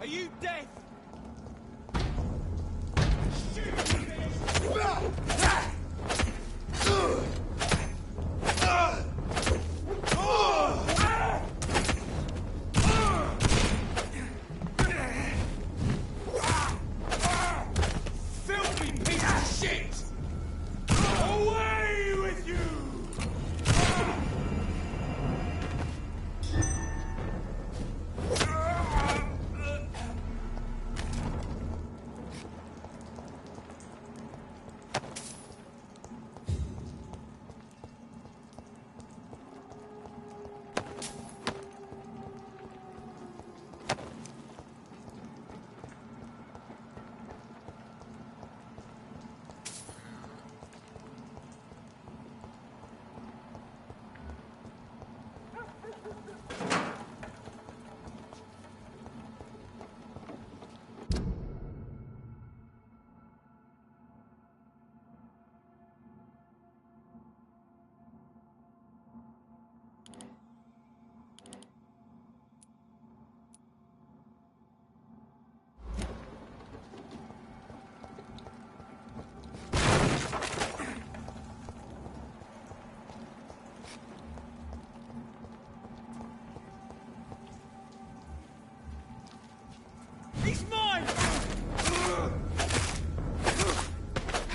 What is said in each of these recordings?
Are you deaf? Filthy piece of shit! Away with you! He's mine!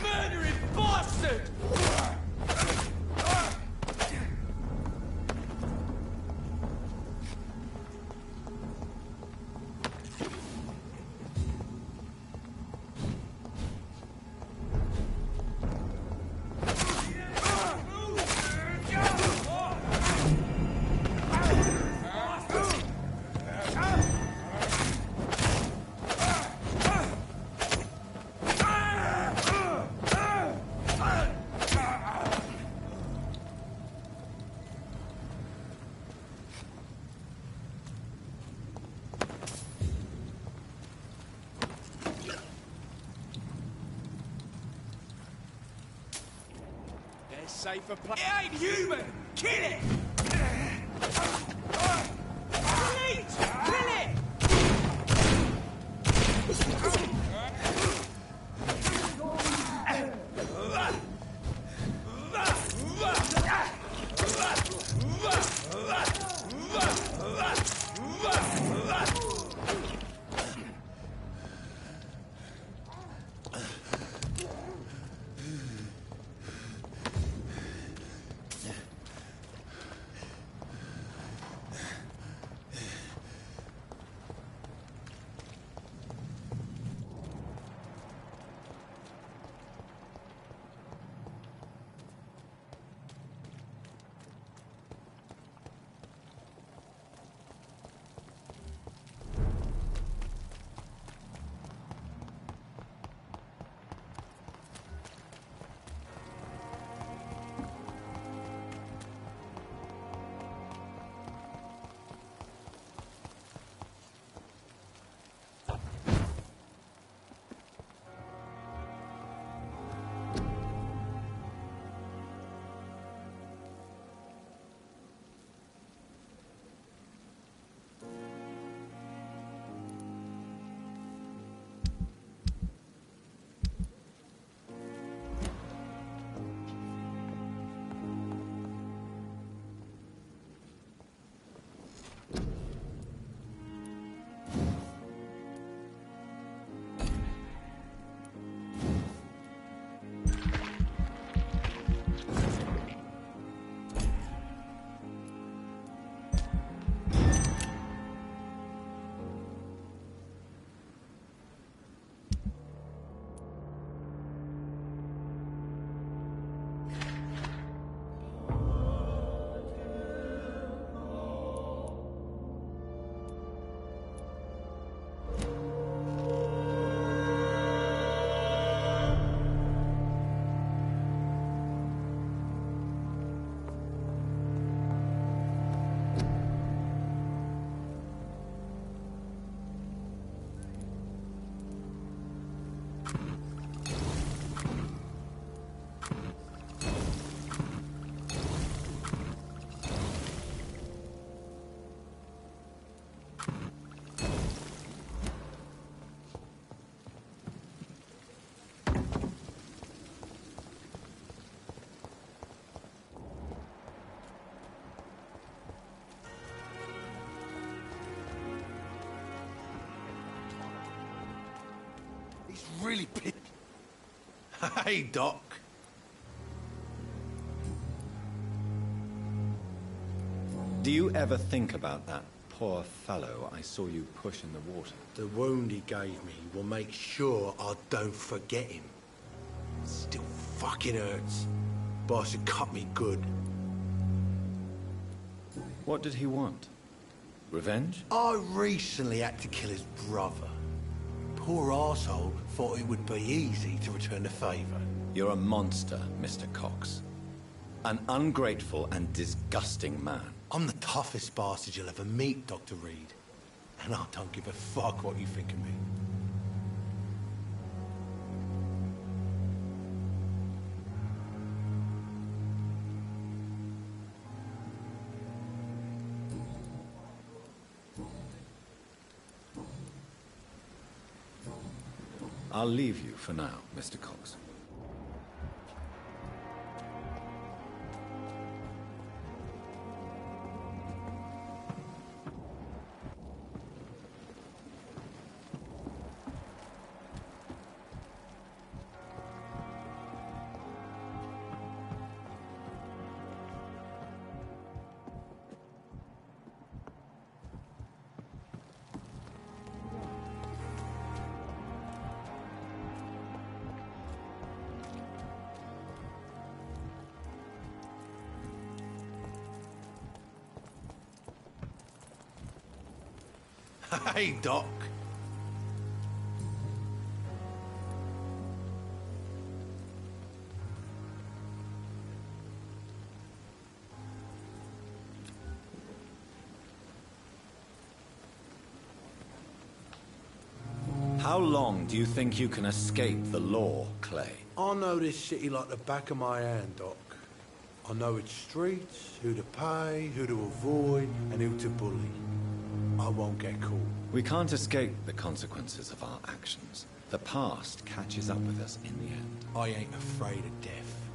Murdering bastard! Safer place. It ain't human! Kill it! Delete! Kill it! really pissed. Hey, Doc. Do you ever think about that poor fellow I saw you push in the water? The wound he gave me will make sure I don't forget him. It still fucking hurts. Boss had cut me good. What did he want? Revenge? I recently had to kill his brother. Poor arsehole thought it would be easy to return the favor. You're a monster, Mr. Cox. An ungrateful and disgusting man. I'm the toughest bastard you'll ever meet, Dr. Reed. And I don't give a fuck what you think of me. I'll leave you for now, Mr. Cox. Hey, Doc. How long do you think you can escape the law, Clay? I know this city like the back of my hand, Doc. I know its streets, who to pay, who to avoid, and who to bully. I won't get caught. We can't escape the consequences of our actions. The past catches up with us in the end. I ain't afraid of death.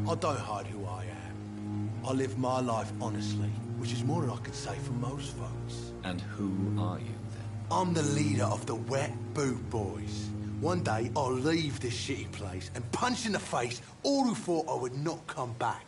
I don't hide who I am. I live my life honestly, which is more than I can say for most folks. And who are you, then? I'm the leader of the Wet Boot Boys. One day, I'll leave this shitty place and punch in the face all who thought I would not come back.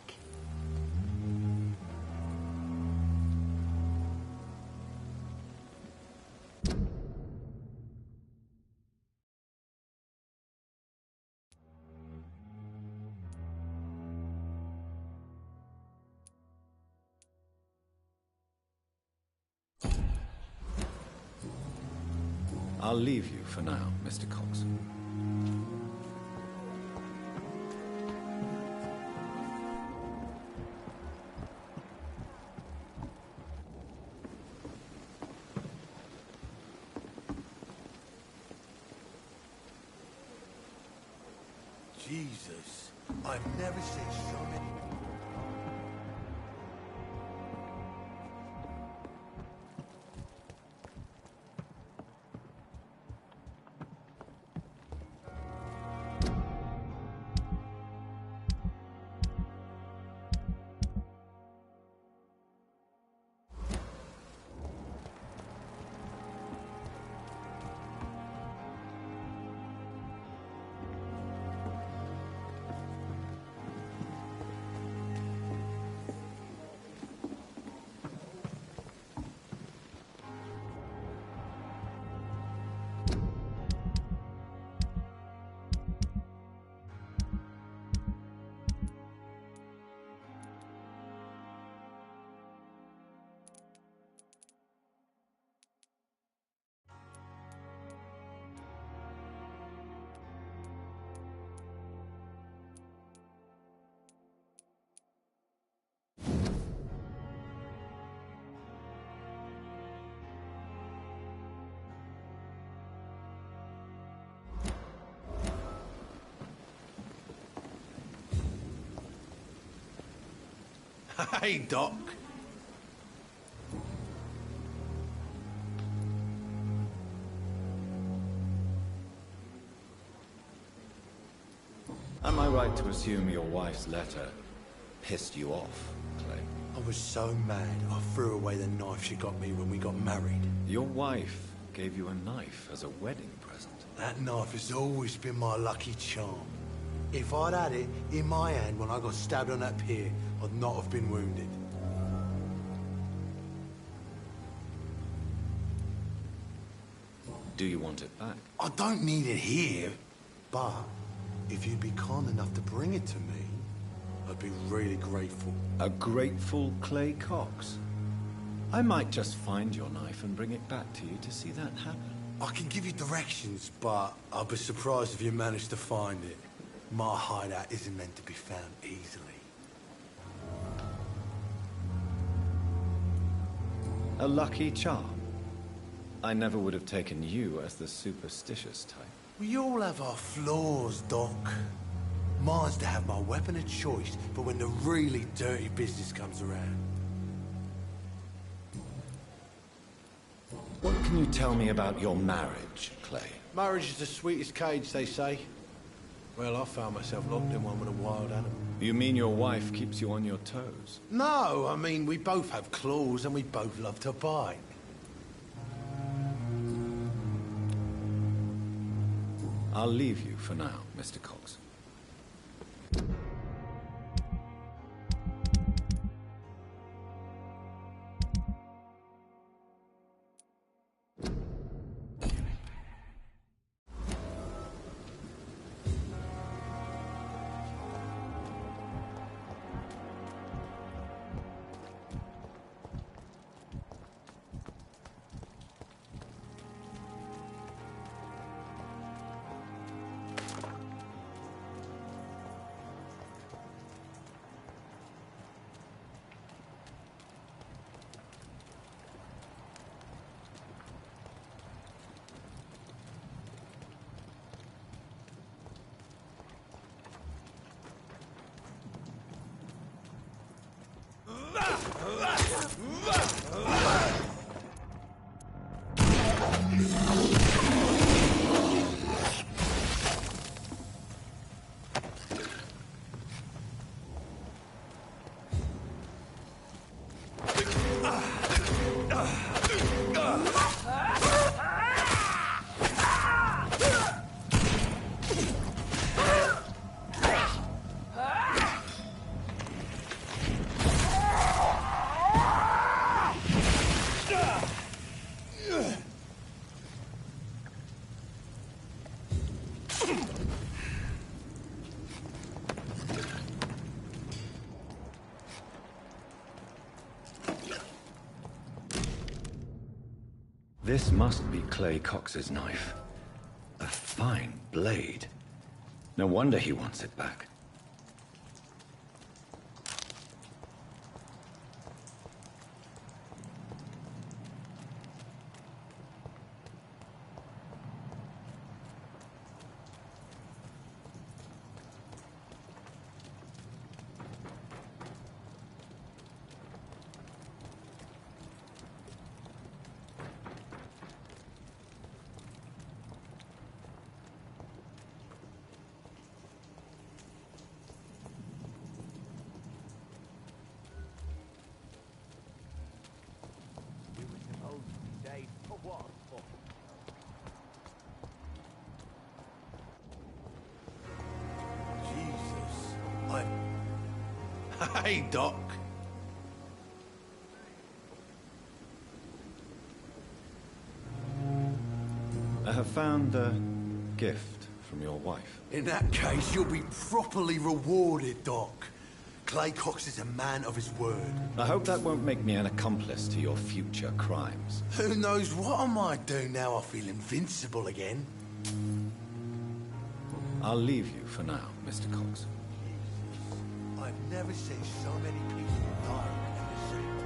I'll leave you for now, Mr. Cox. Jesus, I've never seen so many... Hey, Doc. Am I right to assume your wife's letter pissed you off, Clay? I was so mad, I threw away the knife she got me when we got married. Your wife gave you a knife as a wedding present. That knife has always been my lucky charm. If I'd had it in my hand when I got stabbed on that pier, I'd not have been wounded. Do you want it back? I don't need it here, but if you'd be kind enough to bring it to me, I'd be really grateful. A grateful Clay Cox? I might just find your knife and bring it back to you to see that happen. I can give you directions, but I'll be surprised if you manage to find it. My hideout isn't meant to be found easily. A lucky charm? I never would have taken you as the superstitious type. We all have our flaws, Doc. Mine's to have my weapon of choice for when the really dirty business comes around. What can you tell me about your marriage, Clay? Marriage is the sweetest cage, they say. Well, I found myself locked in one with a wild animal. You mean your wife keeps you on your toes? No, I mean, we both have claws and we both love to bite. I'll leave you for now, Mr. Cox. This must be Clay Cox's knife. A fine blade. No wonder he wants it back. Hey, Doc. I have found a gift from your wife. In that case, you'll be properly rewarded, Doc. Clay Cox is a man of his word. I hope that won't make me an accomplice to your future crimes. Who knows what I might do now I feel invincible again. I'll leave you for now, Mr. Cox. I've never seen so many people die in the sea.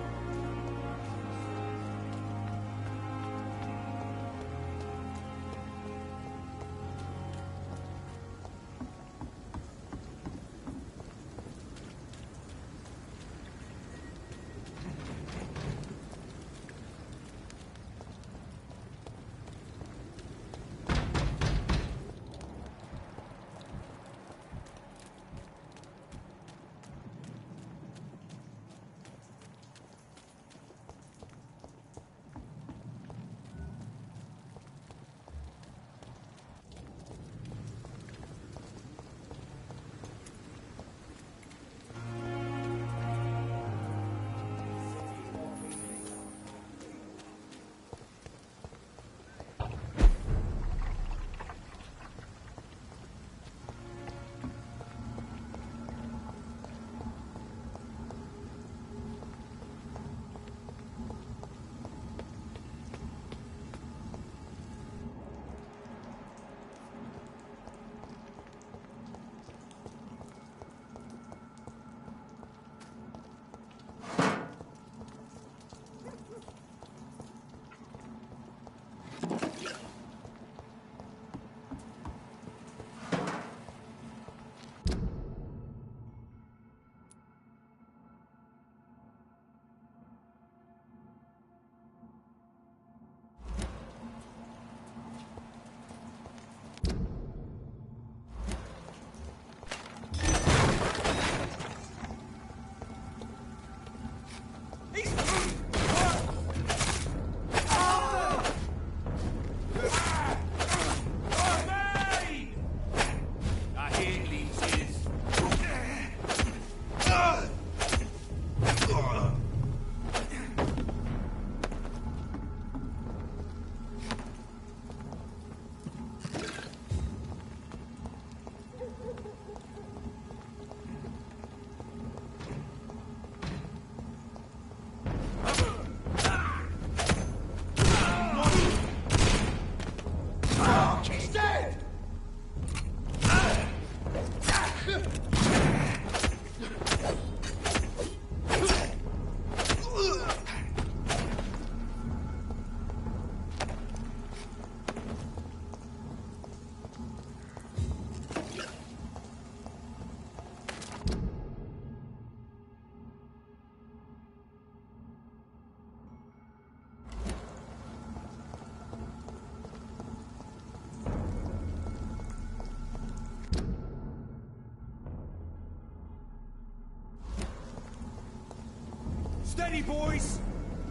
Steady, boys!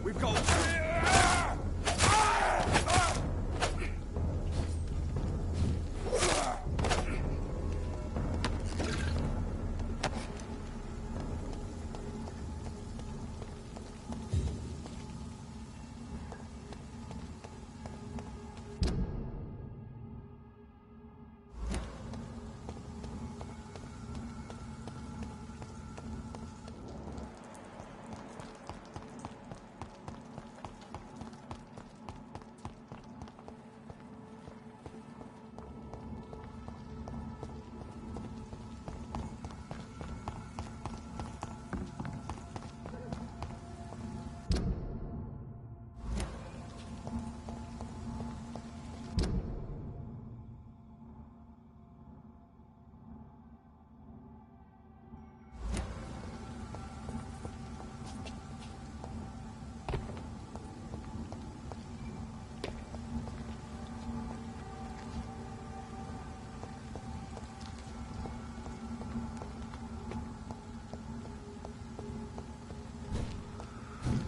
We've got...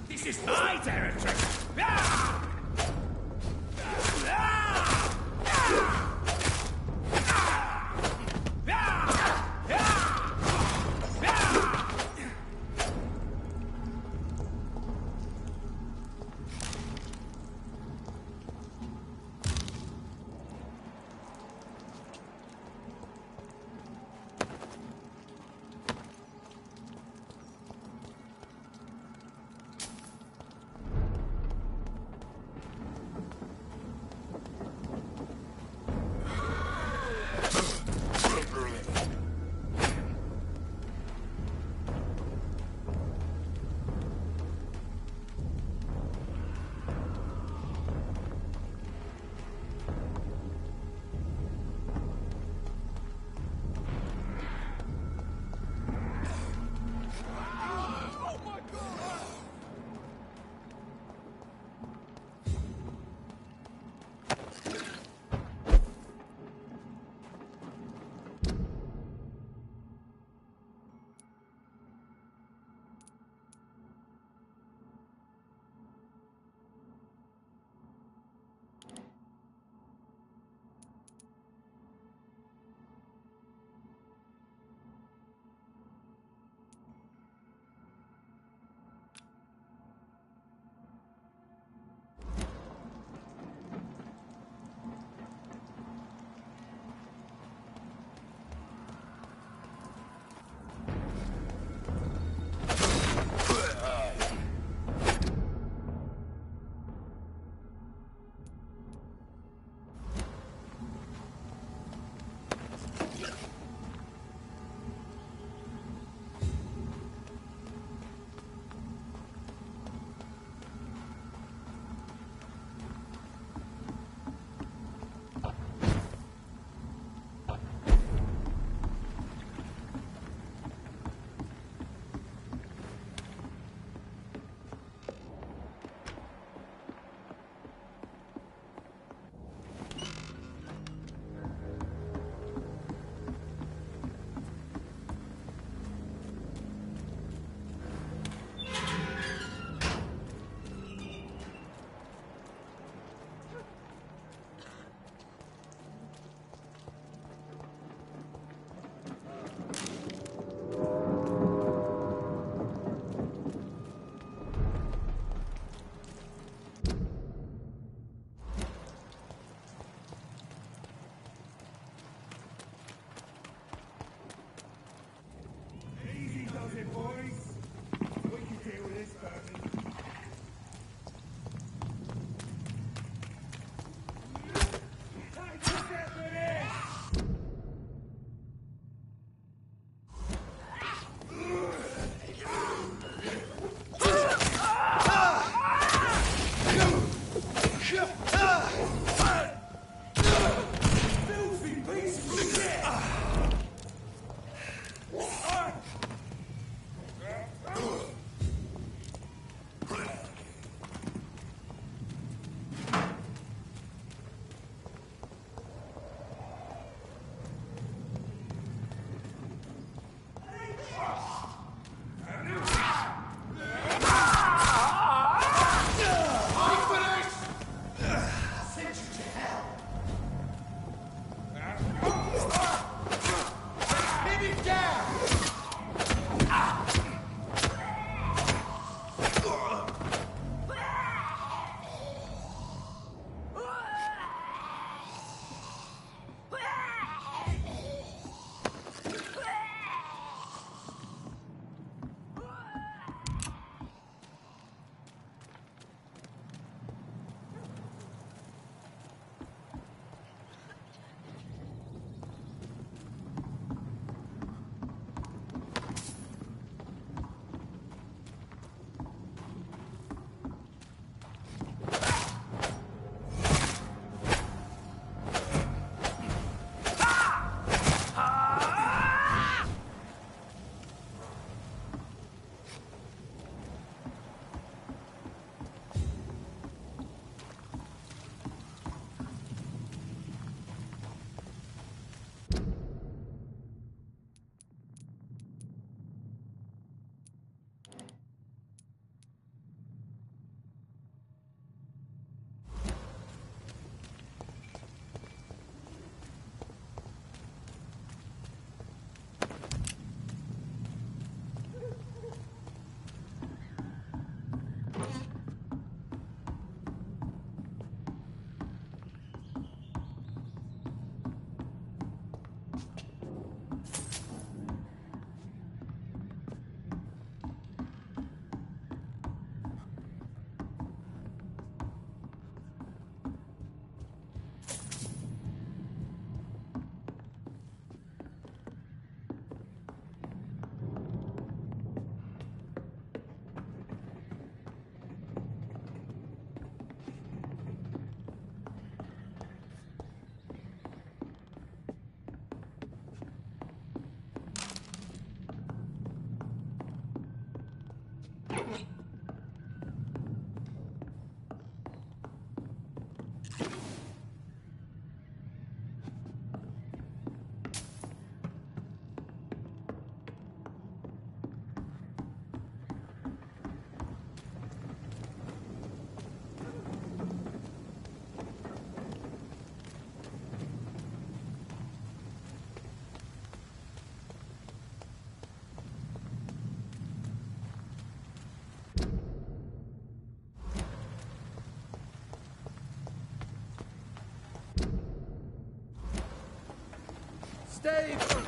This is my territory! Steve!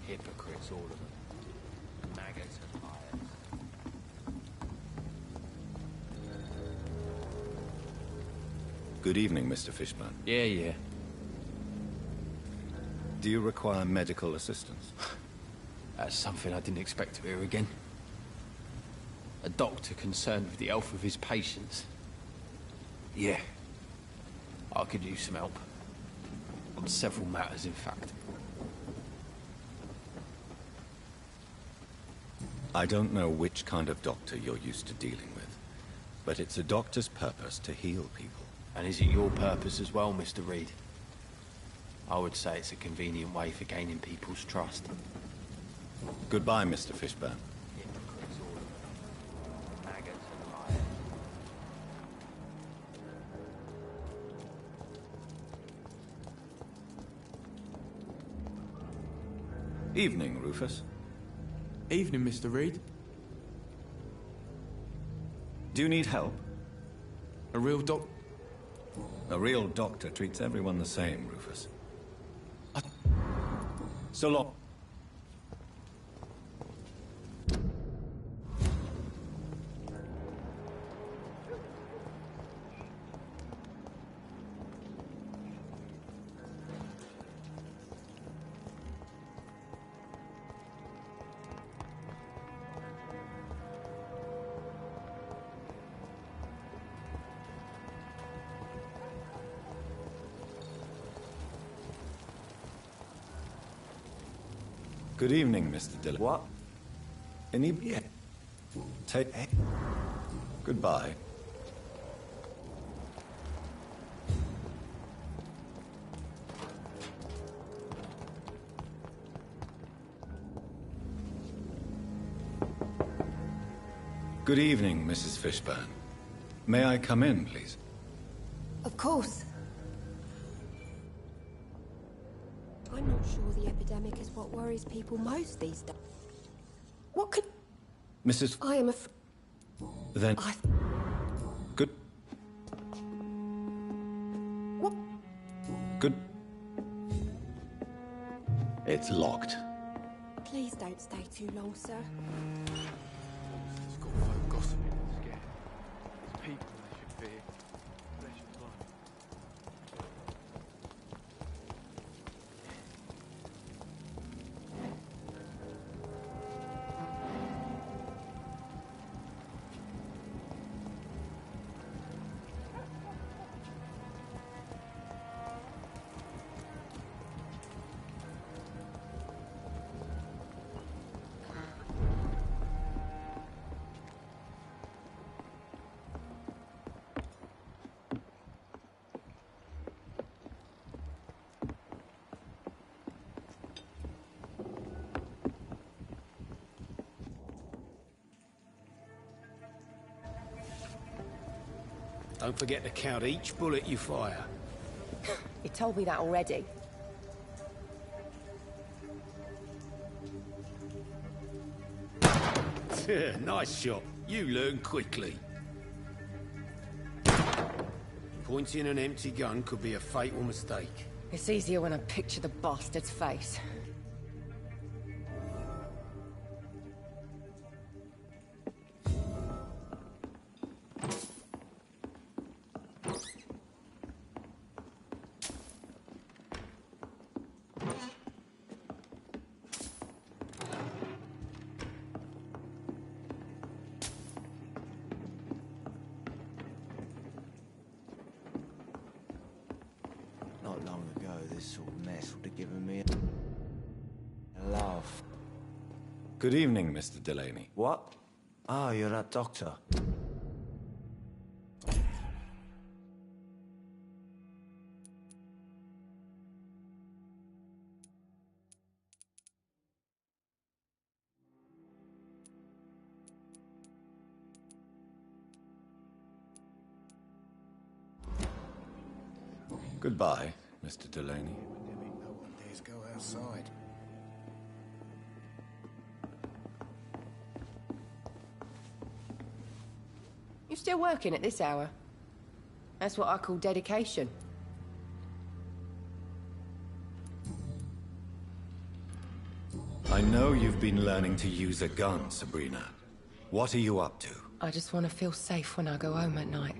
Hypocrites, all of them. Maggots and liars. Good evening, Mr. Fishburne. Yeah. Do you require medical assistance? That's something I didn't expect to hear again. A doctor concerned with the health of his patients. Yeah. I could use some help. On several matters, in fact. I don't know which kind of doctor you're used to dealing with, but it's a doctor's purpose to heal people. And is it your purpose as well, Mr. Reed? I would say it's a convenient way for gaining people's trust. Goodbye, Mr. Fishburne. Hypocrites, all of them. Maggots and liars. Evening, Rufus. Evening, Mr. Reed. Do you need help? A real doc... A real doctor treats everyone the same, Rufus. So long. Good evening, Mr. Dillon. What? Yeah. Take... Goodbye. Good evening, Mrs. Fishburne. May I come in, please? Of course. I'm not sure the epidemic is what worries people most these days. What could... Mrs. I am Then... Good... What? Good... It's locked. Please don't stay too long, sir. It's got folk gossiping and scared. It's people they should fear. Flesh and blood. Don't forget to count each bullet you fire. You told me that already. Nice shot. You learn quickly. Pointing an empty gun could be a fatal mistake. It's easier when I picture the bastard's face. Not long ago, this sort of mess would have given me a laugh. Good evening, Mr. Delaney. What? Ah, you're that doctor. Goodbye, Mr. Delaney. No one dares go outside. You still working at this hour? That's what I call dedication. I know you've been learning to use a gun, Sabrina. What are you up to? I just want to feel safe when I go home at night.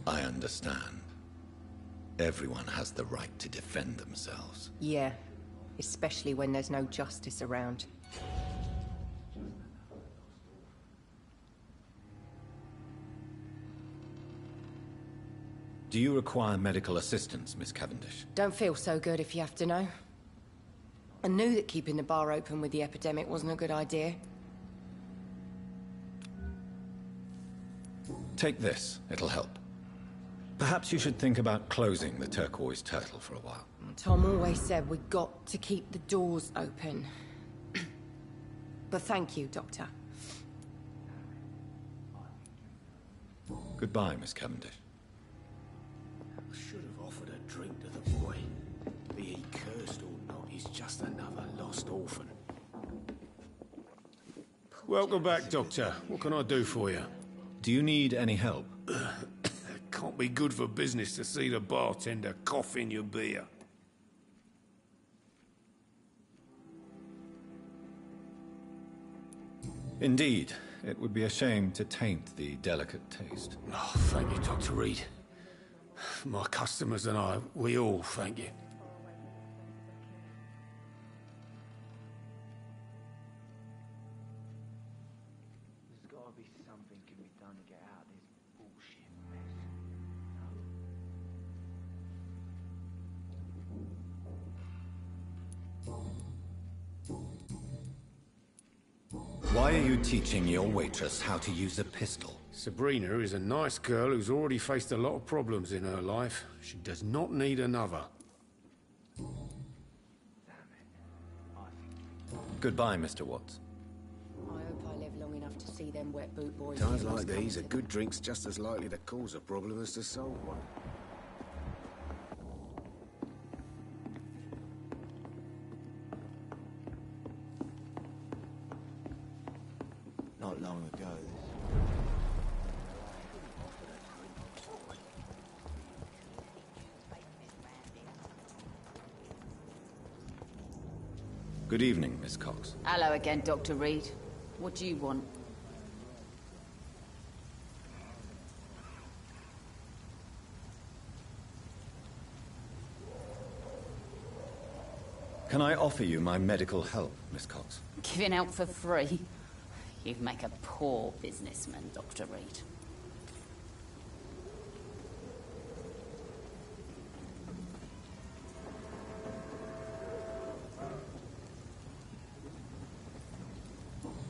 I understand. Everyone has the right to defend themselves. Yeah, especially when there's no justice around. Do you require medical assistance, Miss Cavendish? Don't feel so good if you have to know. I knew that keeping the bar open with the epidemic wasn't a good idea. Take this. It'll help. Perhaps you should think about closing the Turquoise Turtle for a while. Tom always said we got to keep the doors open. But thank you, Doctor. Goodbye, Miss Cavendish. I should have offered a drink to the boy. Be he cursed or not, he's just another lost orphan. Welcome back, Doctor. What can I do for you? Do you need any help? Can't be good for business to see the bartender cough in your beer. Indeed. It would be a shame to taint the delicate taste. Oh, thank you, Dr. Reed. My customers and I, we all thank you. There's gotta be something can be done to get out of this bullshit mess. Why are you teaching your waitress how to use a pistol? Sabrina is a nice girl who's already faced a lot of problems in her life. She does not need another. Goodbye, Mr. Watts. I hope I live long enough to see them wet boot boys. Times like these, a good drink's just as likely to cause a problem as to solve one. Not long ago, Good evening, Miss Cox. Hello again, Dr. Reed. What do you want? Can I offer you my medical help, Miss Cox? Giving out for free? You make a poor businessman, Dr. Reed.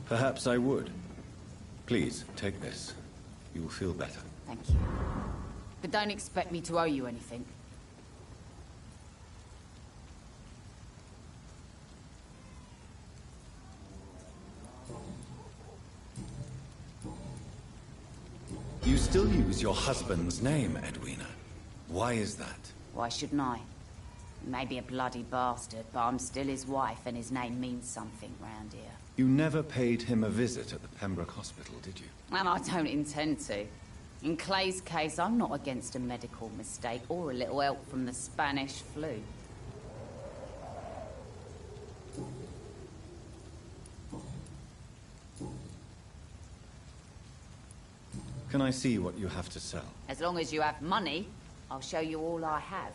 Perhaps I would. Please, take this. You will feel better. Thank you. But don't expect me to owe you anything. You still use your husband's name, Edwina. Why is that? Why shouldn't I? He may be a bloody bastard, but I'm still his wife, and his name means something round here. You never paid him a visit at the Pembroke Hospital, did you? And I don't intend to. In Clay's case, I'm not against a medical mistake or a little help from the Spanish flu. Can I see what you have to sell? As long as you have money, I'll show you all I have.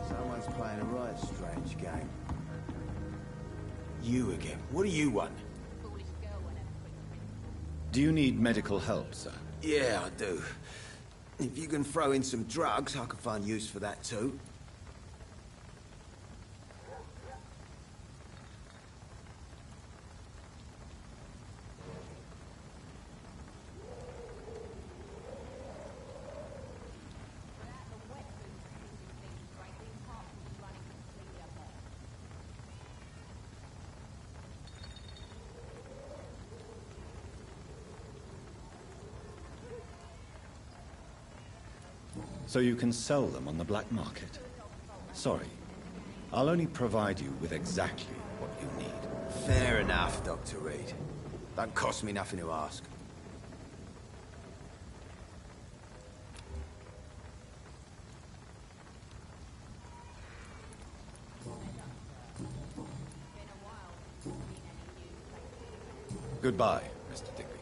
Someone's playing a right strange game. You again. What do you want? Do you need medical help, sir? Yeah, I do. If you can throw in some drugs, I can find use for that too. So you can sell them on the black market? Sorry. I'll only provide you with exactly what you need. Fair enough, Dr. Reed. Don't cost me nothing to ask. Goodbye, Mr. Digby.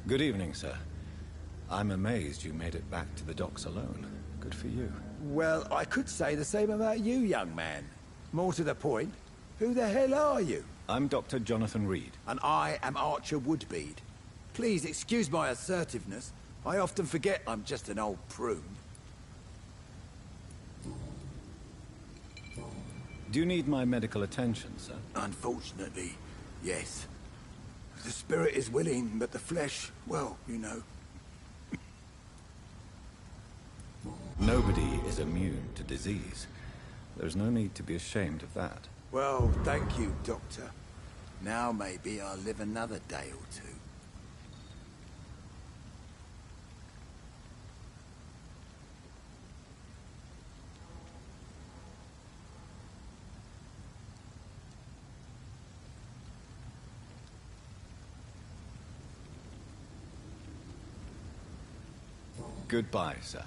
Good evening, sir. I'm amazed you made it back to the docks alone. Good for you. Well, I could say the same about you, young man. More to the point, who the hell are you? I'm Dr. Jonathan Reed. And I am Archer Woodbead. Please excuse my assertiveness. I often forget I'm just an old prune. Do you need my medical attention, sir? Unfortunately, yes. The spirit is willing, but the flesh, well, you know. Nobody is immune to disease. There's no need to be ashamed of that. Well, thank you, Doctor. Now maybe I'll live another day or two. Goodbye, sir.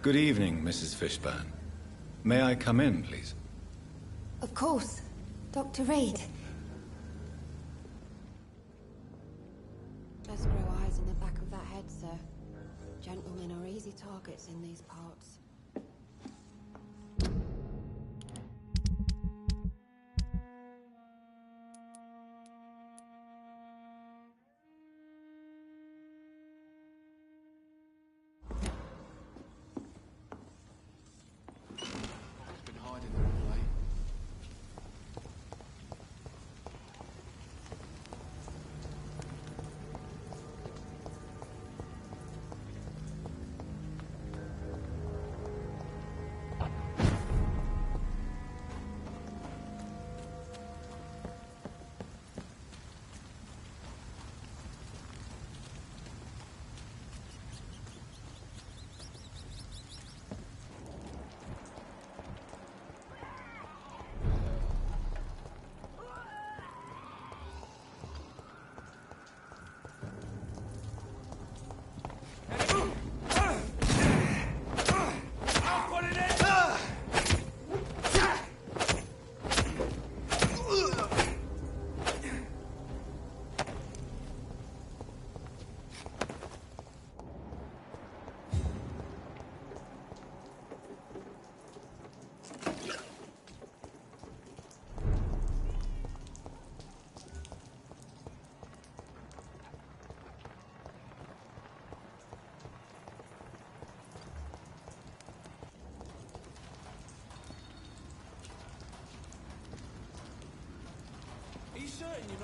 Good evening, Mrs. Fishburne. May I come in, please? Of course. Dr. Reed. Best grow eyes in the back of that head, sir. Gentlemen are easy targets in these parts.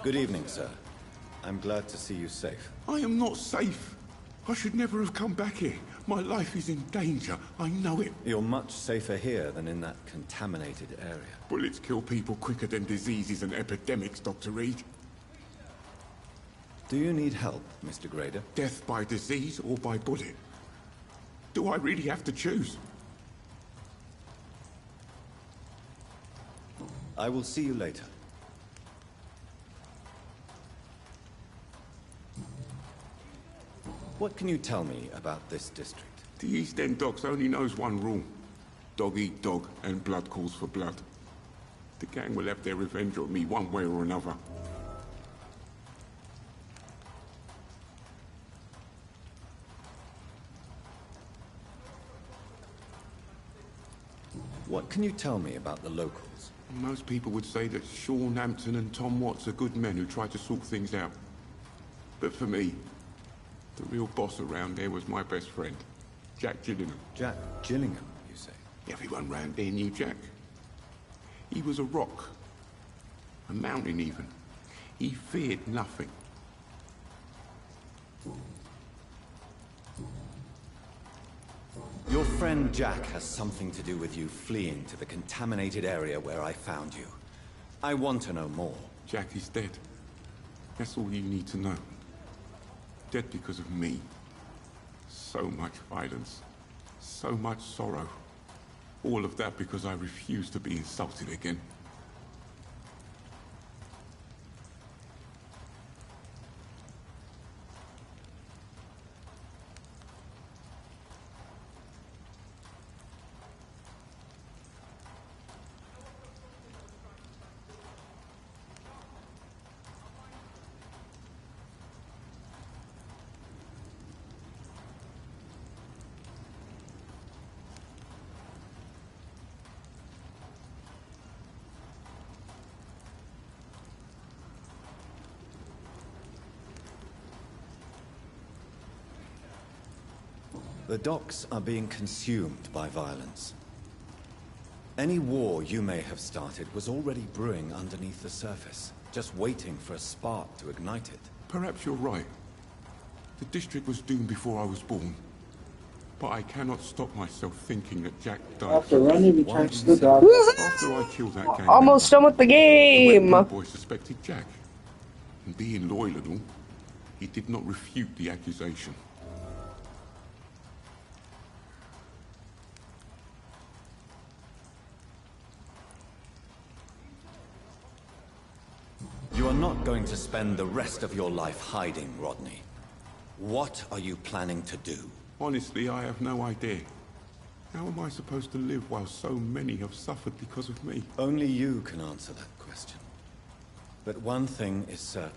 Good evening, sir. I'm glad to see you safe. I am not safe. I should never have come back here. My life is in danger. I know it. You're much safer here than in that contaminated area. Bullets kill people quicker than diseases and epidemics, Dr. Reed. Do you need help, Mr. Grader? Death by disease or by bullet? Do I really have to choose? I will see you later. What can you tell me about this district? The East End Docks only knows one rule. Dog eat dog, and blood calls for blood. The gang will have their revenge on me one way or another. What can you tell me about the locals? Most people would say that Sean Hampton and Tom Watts are good men who try to sort things out. But for me, the real boss around there was my best friend, Jack Gillingham. Jack Gillingham, you say? Everyone round there knew Jack. He was a rock. A mountain, even. He feared nothing. Your friend Jack has something to do with you fleeing to the contaminated area where I found you. I want to know more. Jack is dead. That's all you need to know. Dead because of me. So much violence. So much sorrow. All of that because I refused to be insulted again. The docks are being consumed by violence. Any war you may have started was already brewing underneath the surface, just waiting for a spark to ignite it. Perhaps you're right. The district was doomed before I was born. But I cannot stop myself thinking that Jack died. After running, returns to the dock. After I killed that gang Almost done with the game. The boy suspected Jack. And being loyal and all, he did not refute the accusation. You are not going to spend the rest of your life hiding, Rodney. What are you planning to do? Honestly, I have no idea. How am I supposed to live while so many have suffered because of me? Only you can answer that question. But one thing is certain.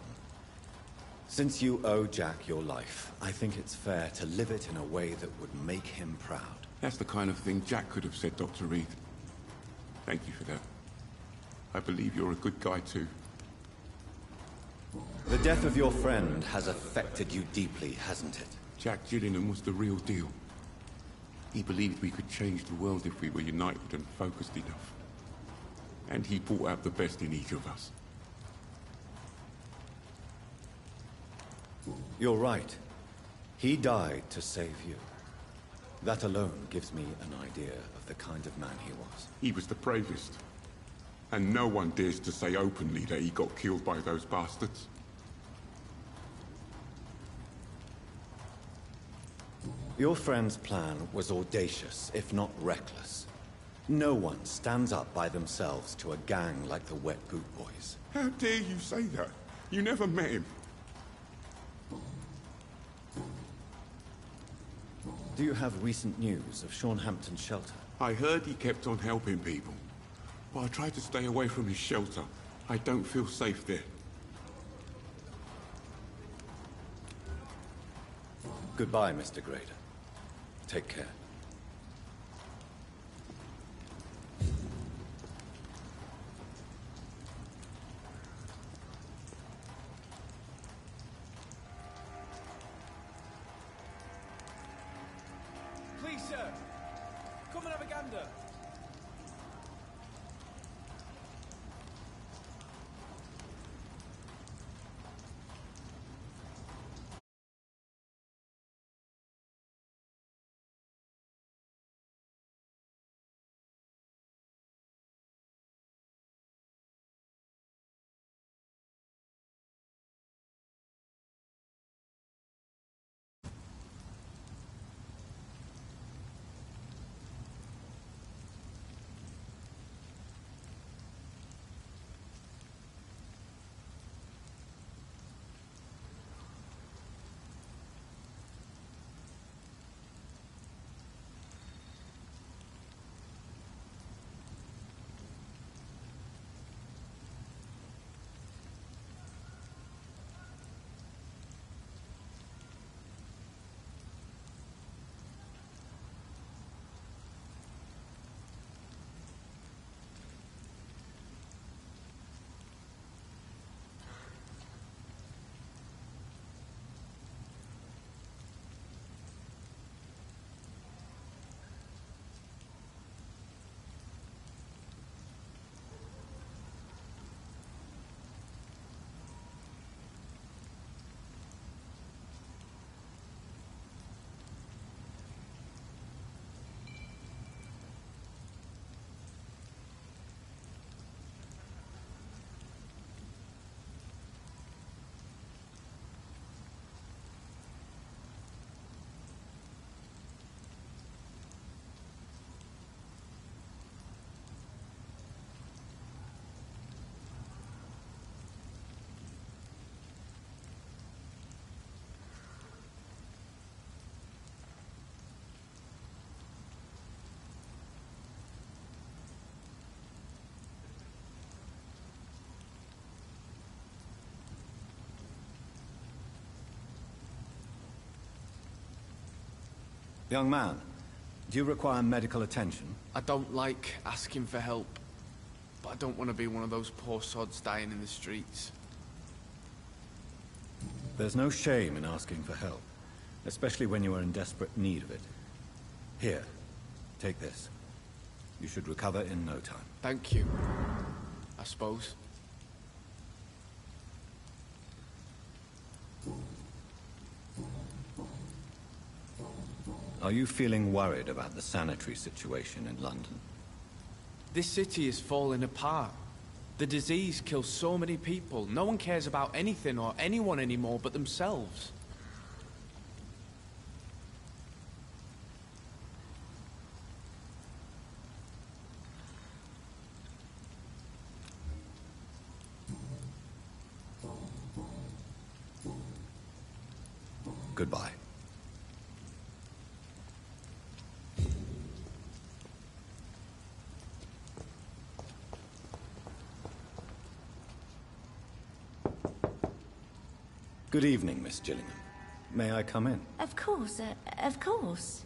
Since you owe Jack your life, I think it's fair to live it in a way that would make him proud. That's the kind of thing Jack could have said, Dr. Reed. Thank you for that. I believe you're a good guy too. The death of your friend has affected you deeply, hasn't it? Jack Gillingham was the real deal. He believed we could change the world if we were united and focused enough. And he brought out the best in each of us. You're right. He died to save you. That alone gives me an idea of the kind of man he was. He was the bravest. And no one dares to say openly that he got killed by those bastards. Your friend's plan was audacious, if not reckless. No one stands up by themselves to a gang like the Wet Boot Boys. How dare you say that? You never met him. Do you have recent news of Sean Hampton's shelter? I heard he kept on helping people. But I tried to stay away from his shelter. I don't feel safe there. Goodbye, Mr. Grader. Take care. Please, sir. Come and have a gander. Young man, do you require medical attention? I don't like asking for help, but I don't want to be one of those poor sods dying in the streets. There's no shame in asking for help, especially when you are in desperate need of it. Here, take this. You should recover in no time. Thank you, I suppose. Are you feeling worried about the sanitary situation in London? This city is falling apart. The disease kills so many people. No one cares about anything or anyone anymore but themselves. Goodbye. Good evening, Miss Gillingham. May I come in? Of course, of course.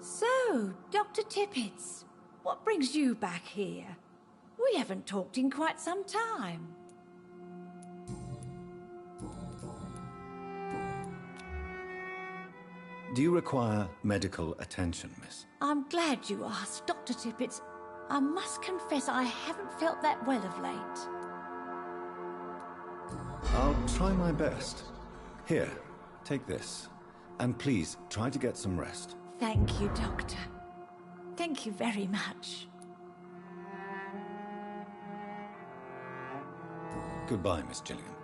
So, Dr. Tippets. What brings you back here? We haven't talked in quite some time. Do you require medical attention, miss? I'm glad you asked, Dr. Tippets. I must confess I haven't felt that well of late. I'll try my best. Here, take this. And please, try to get some rest. Thank you, Doctor. Thank you very much. Goodbye, Miss Gillingham.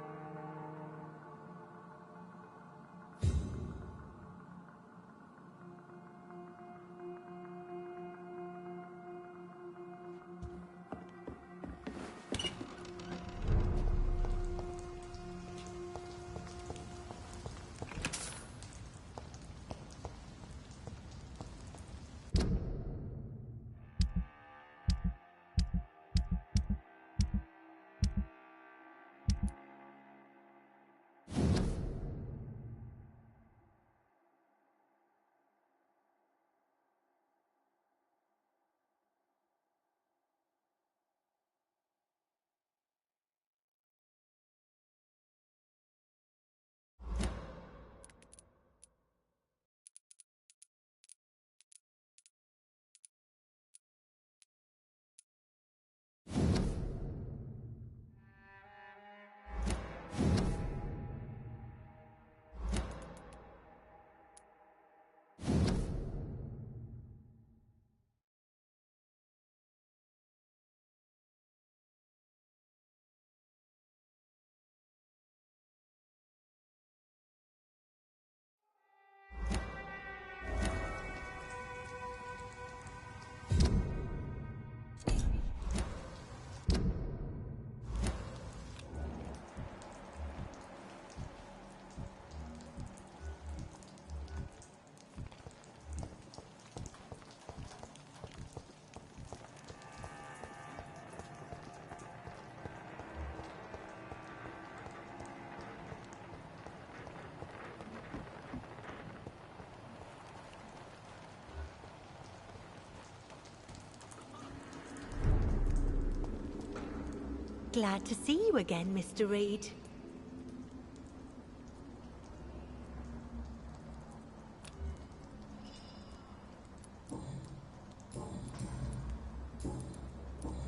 Glad to see you again, Mr. Reed.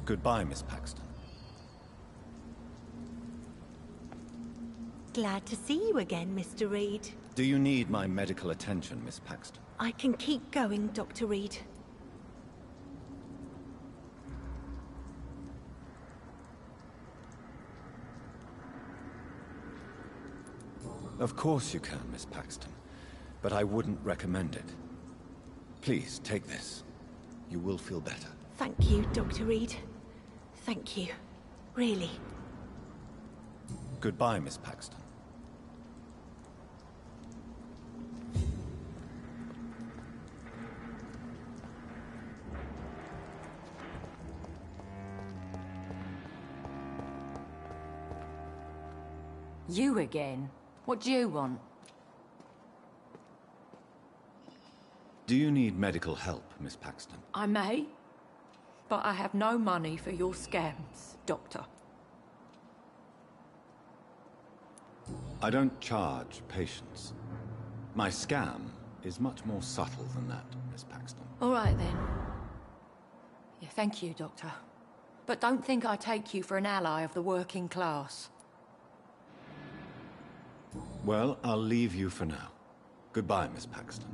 Goodbye, Miss Paxton. Glad to see you again, Mr. Reed. Do you need my medical attention, Miss Paxton? I can keep going, Dr. Reed. Of course you can, Miss Paxton. But I wouldn't recommend it. Please, take this. You will feel better. Thank you, Dr. Reed. Thank you. Really. Goodbye, Miss Paxton. You again? What do you want? Do you need medical help, Miss Paxton? I may, but I have no money for your scams, Doctor. I don't charge patients. My scam is much more subtle than that, Miss Paxton. All right, then. Yeah, thank you, Doctor. But don't think I take you for an ally of the working class. Well, I'll leave you for now. Goodbye, Miss Paxton.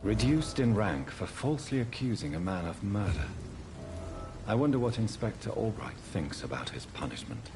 Reduced in rank for falsely accusing a man of murder. I wonder what Inspector Albright thinks about his punishment.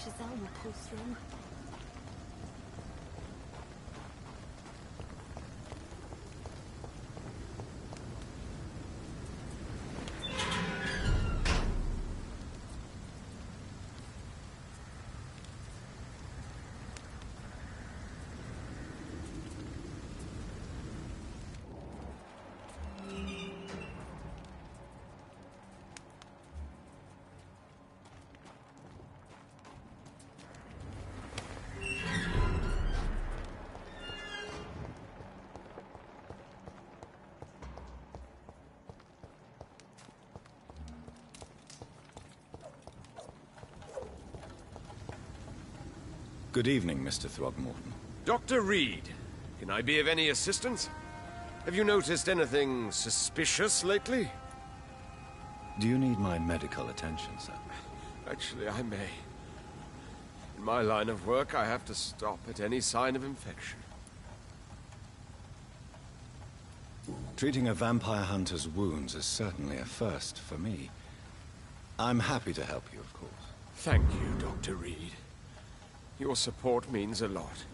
Giselle will pull through. Good evening, Mr. Throgmorton. Dr. Reed, can I be of any assistance? Have you noticed anything suspicious lately? Do you need my medical attention, sir? Actually, I may. In my line of work, I have to stop at any sign of infection. Treating a vampire hunter's wounds is certainly a first for me. I'm happy to help you, of course. Thank you, Dr. Reed. Your support means a lot.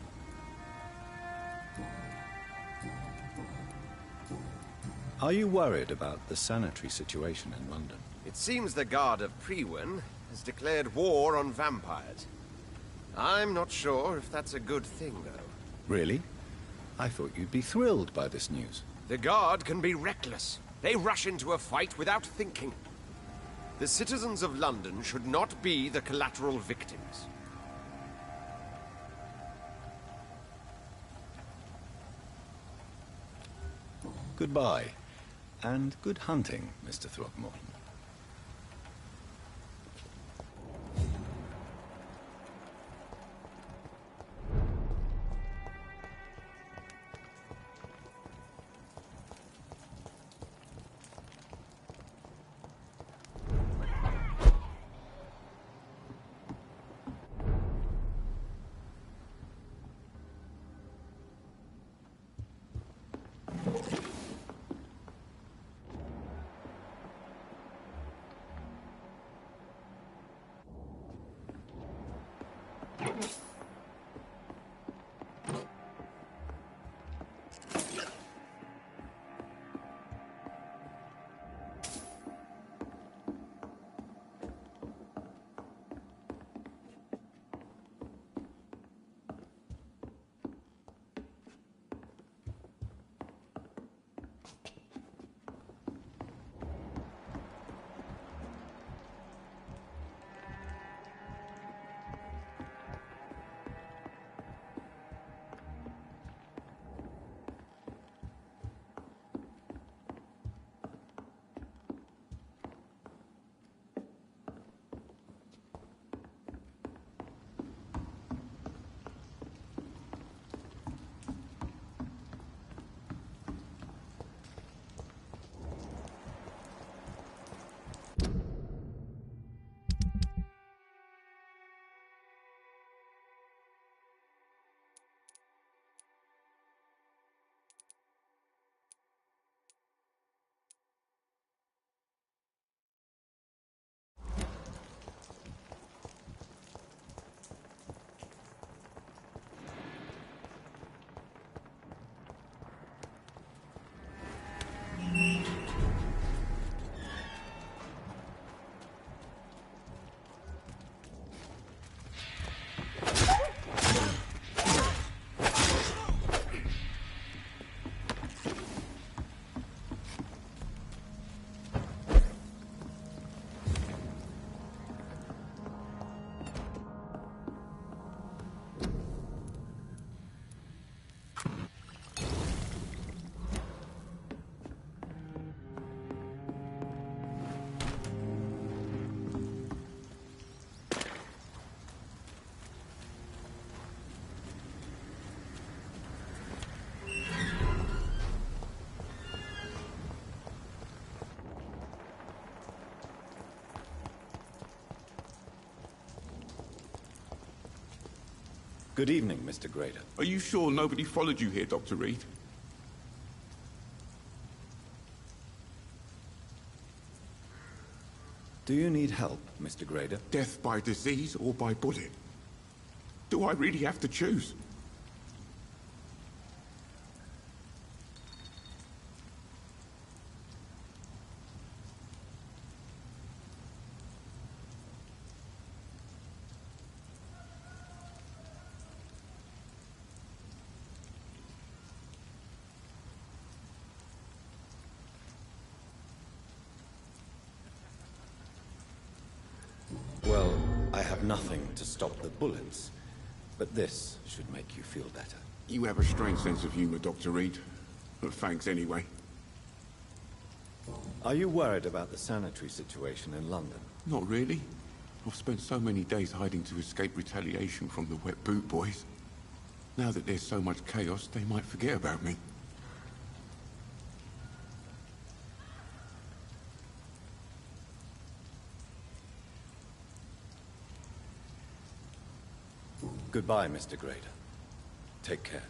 Are you worried about the sanitary situation in London? It seems the Guard of Priwen has declared war on vampires. I'm not sure if that's a good thing, though. Really? I thought you'd be thrilled by this news. The Guard can be reckless. They rush into a fight without thinking. The citizens of London should not be the collateral victims. Goodbye, and good hunting, Mr. Throgmorton. Good evening, Mr. Grader. Are you sure nobody followed you here, Dr. Reed? Do you need help, Mr. Grader? Death by disease or by bullet? Do I really have to choose? Well, I have nothing to stop the bullets, but this should make you feel better. You have a strange sense of humor, Dr. Reed. But thanks anyway. Are you worried about the sanitary situation in London? Not really. I've spent so many days hiding to escape retaliation from the Wet Boot Boys. Now that there's so much chaos, they might forget about me. Goodbye, Mr. Grader. Take care.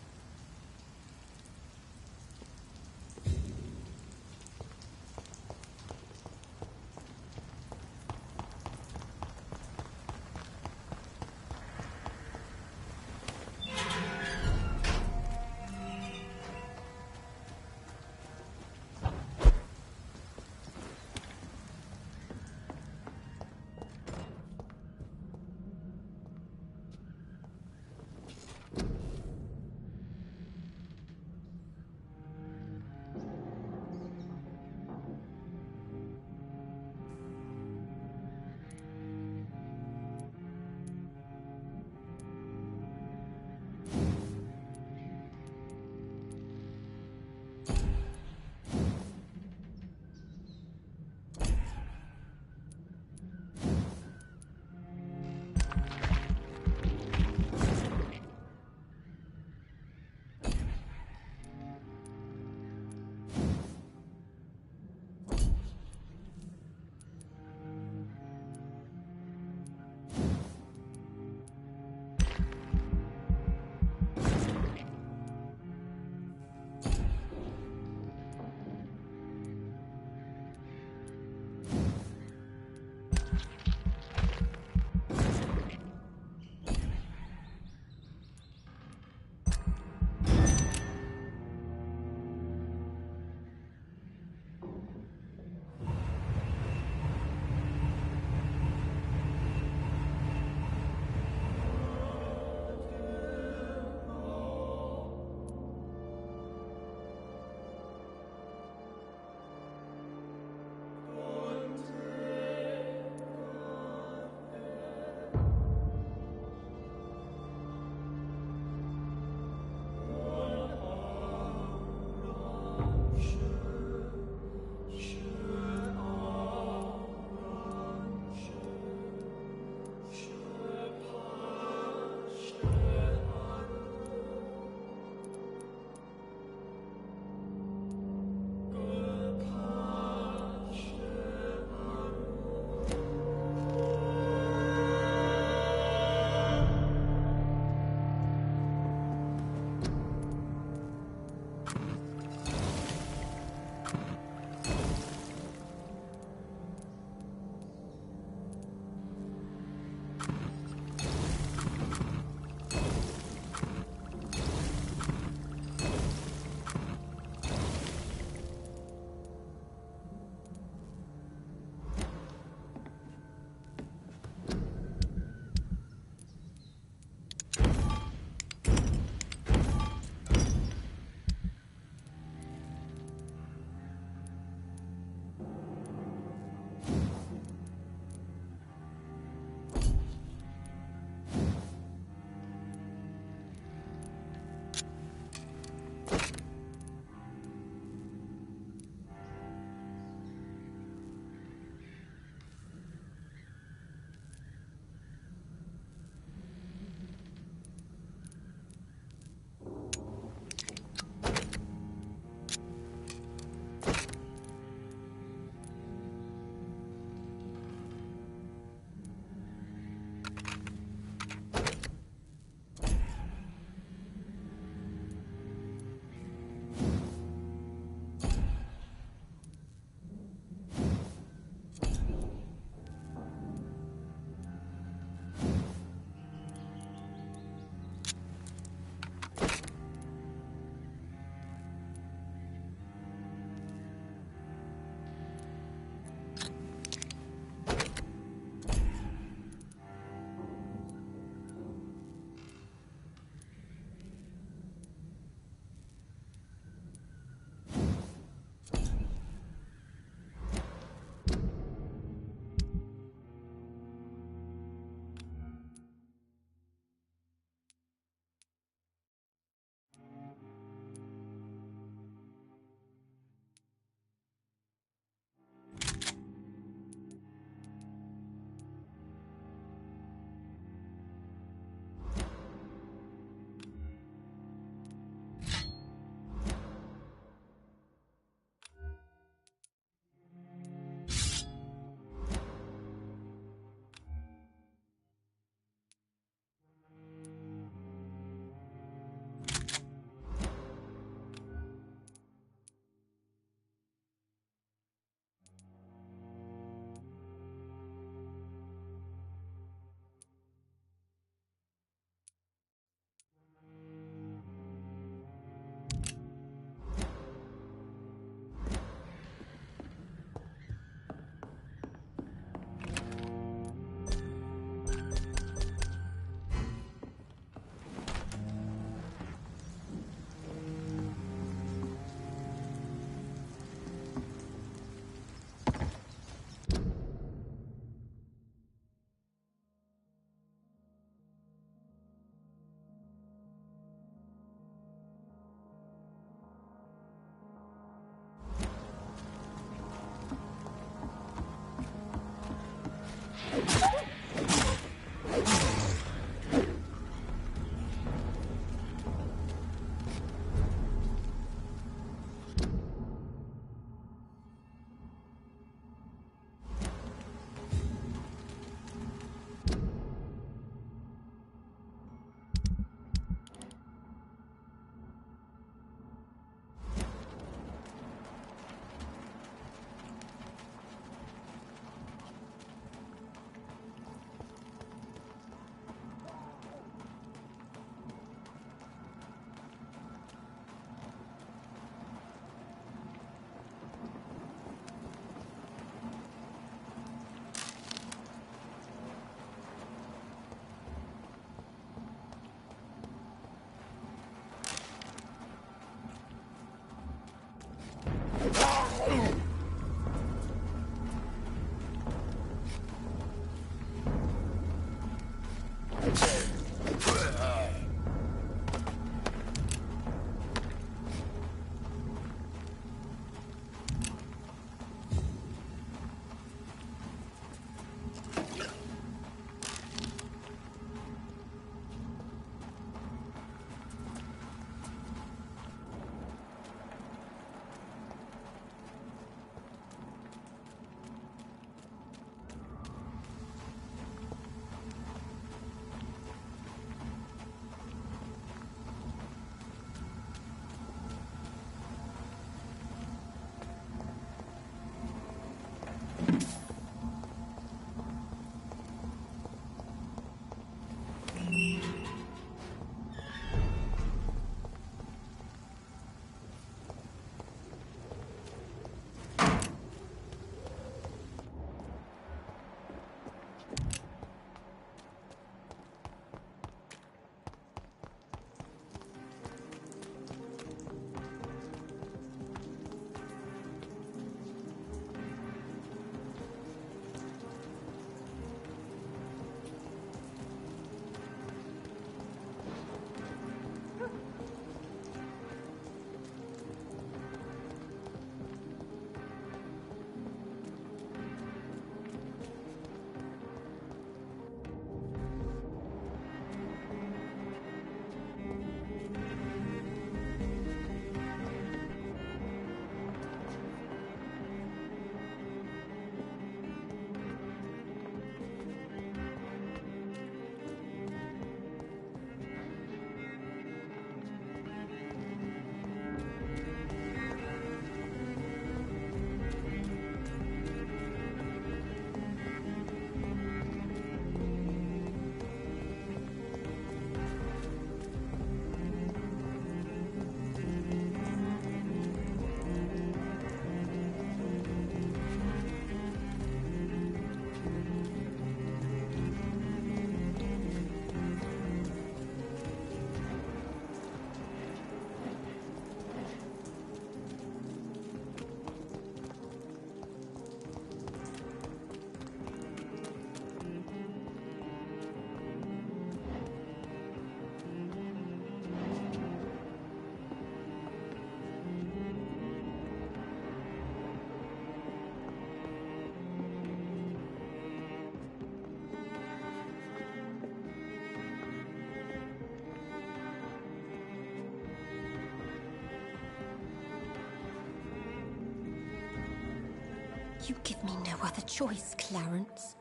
You give me no other choice, Clarence.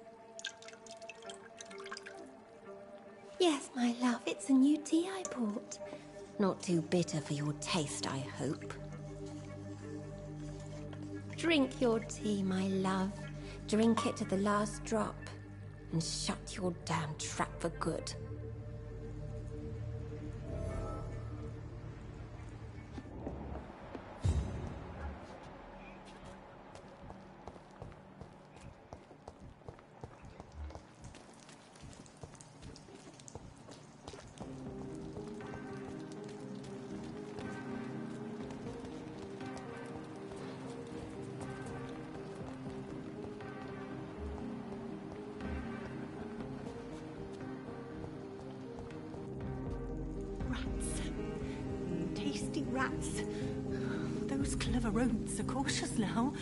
Yes, my love, it's a new tea I bought. Not too bitter for your taste, I hope. Drink your tea, my love. Drink it to the last drop. And shut your damn trap for good. Tasty rats. Those clever rodents are cautious now.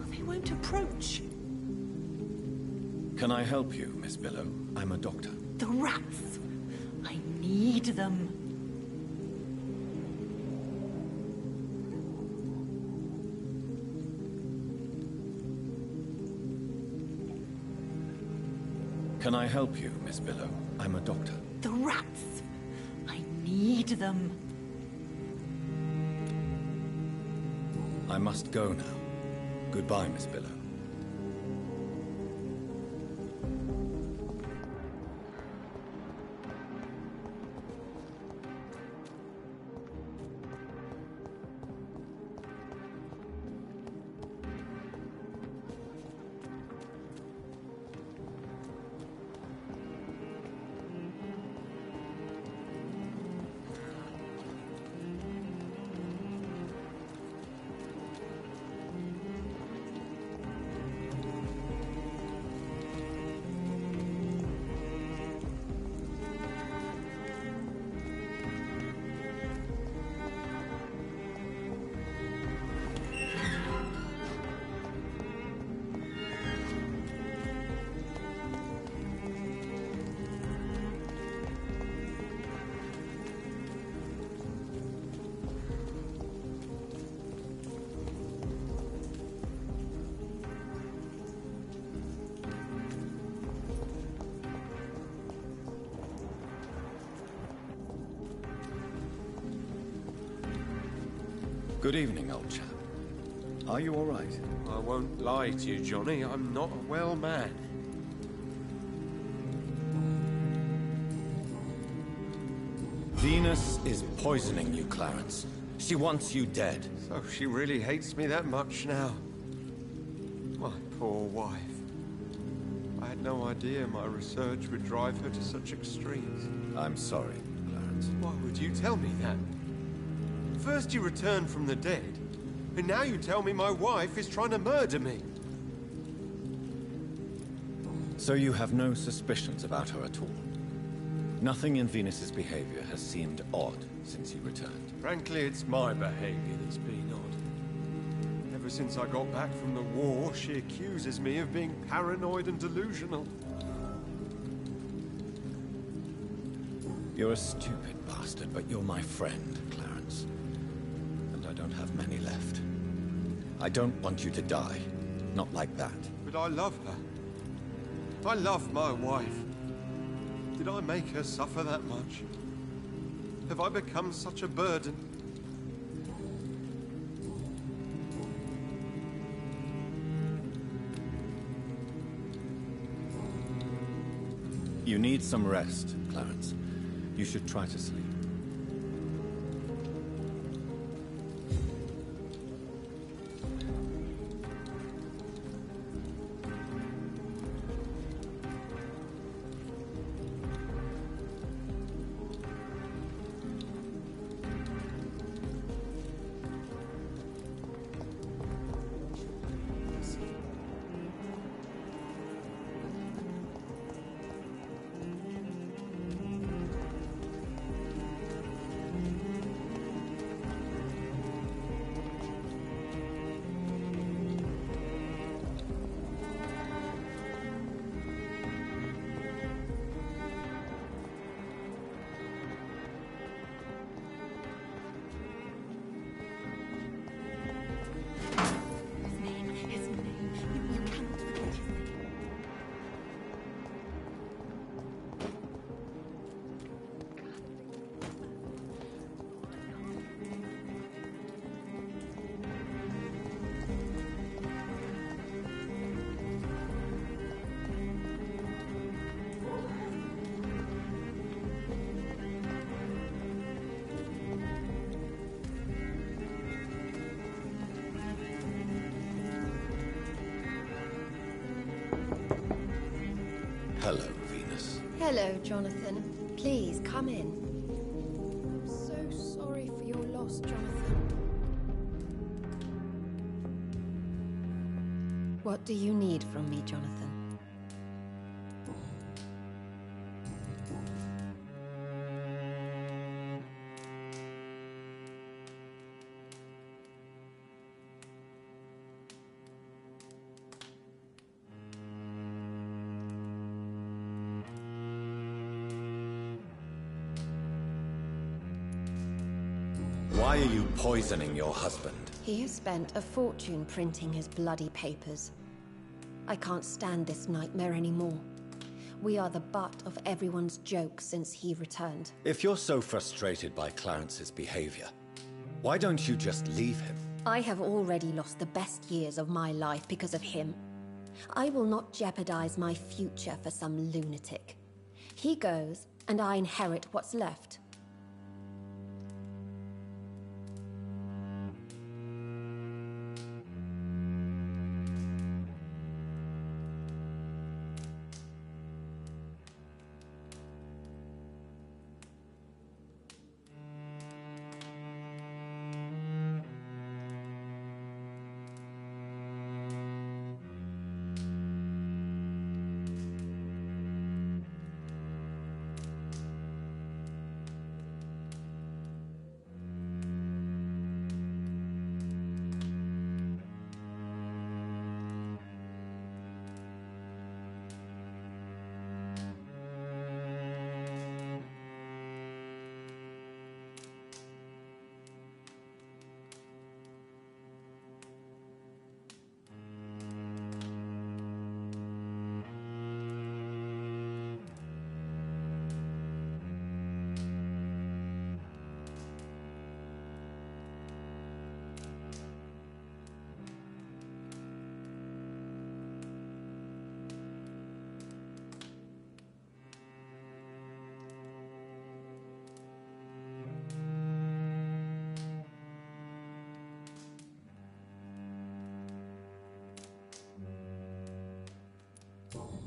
They won't approach. Can I help you, Miss Billow? I'm a doctor. The rats. I need them. Can I help you, Miss Billow? I'm a doctor. The rats. I need them. I must go now. Goodbye, Miss Billow. Good evening, old chap. Are you all right? I won't lie to you, Johnny. I'm not a well man. Venus is poisoning you, Clarence. She wants you dead. So she really hates me that much now. My poor wife. I had no idea my research would drive her to such extremes. I'm sorry, Clarence. Why would you tell me that? First you returned from the dead, and now you tell me my wife is trying to murder me. So you have no suspicions about her at all? Nothing in Venus's behavior has seemed odd since you returned? Frankly, it's my behavior that's been odd. Ever since I got back from the war, she accuses me of being paranoid and delusional. You're a stupid bastard, but you're my friend, Clarence. And I don't have many left. I don't want you to die. Not like that. But I love her. I love my wife. Did I make her suffer that much? Have I become such a burden? You need some rest, Clarence. You should try to sleep. Hello, Venus. Hello, Jonathan. Please, come in. I'm so sorry for your loss, Jonathan. What do you need from me, Jonathan? Why are you poisoning your husband? He has spent a fortune printing his bloody papers. I can't stand this nightmare anymore. We are the butt of everyone's jokes since he returned. If you're so frustrated by Clarence's behavior, why don't you just leave him? I have already lost the best years of my life because of him. I will not jeopardize my future for some lunatic. He goes, and I inherit what's left.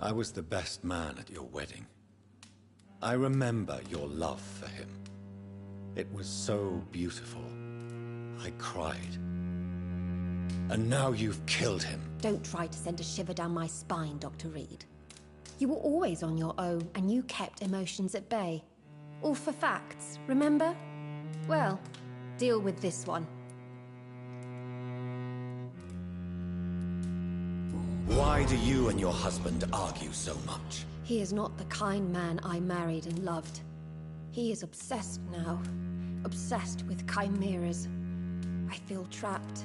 I was the best man at your wedding. I remember your love for him. It was so beautiful. I cried. And now you've killed him. Don't try to send a shiver down my spine, Dr. Reed. You were always on your own, and you kept emotions at bay. All for facts, remember? Well, deal with this one. Why do you and your husband argue so much? He is not the kind man I married and loved. He is obsessed now. Obsessed with chimeras. I feel trapped.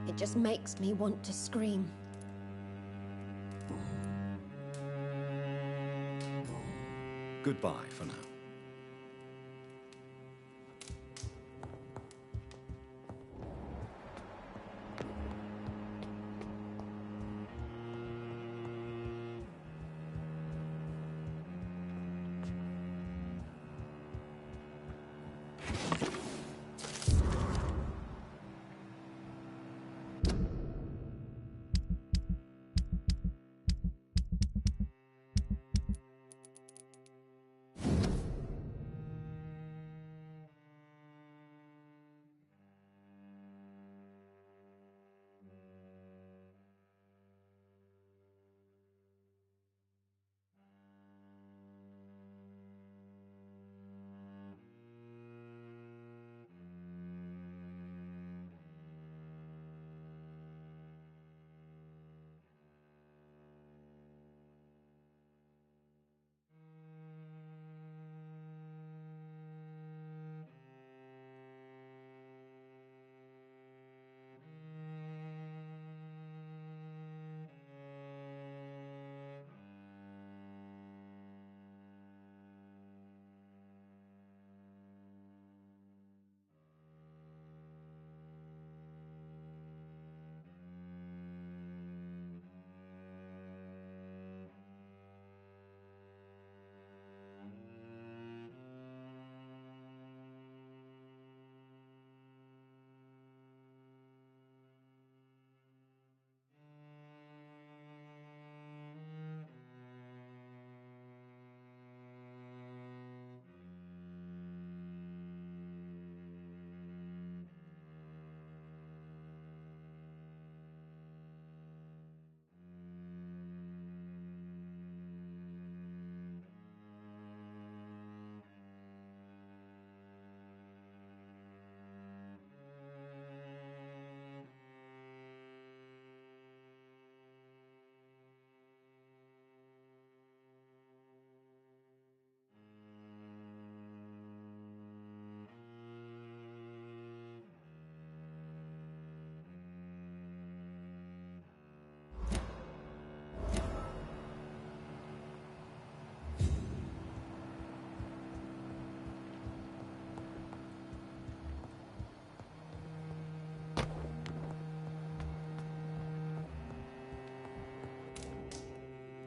It just makes me want to scream. Goodbye for now.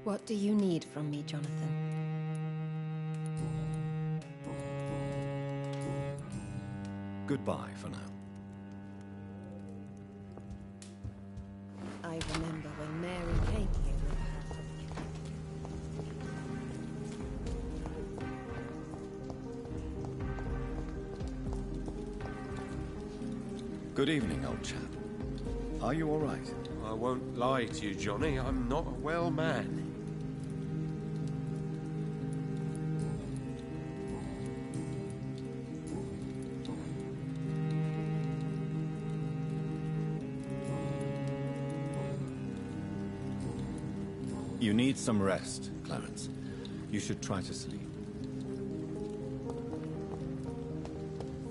What do you need from me, Jonathan? Goodbye for now. I remember when Mary came here with her. Good evening, old chap. Are you all right? I won't lie to you, Johnny. I'm not a well man. You need some rest, Clarence. You should try to sleep.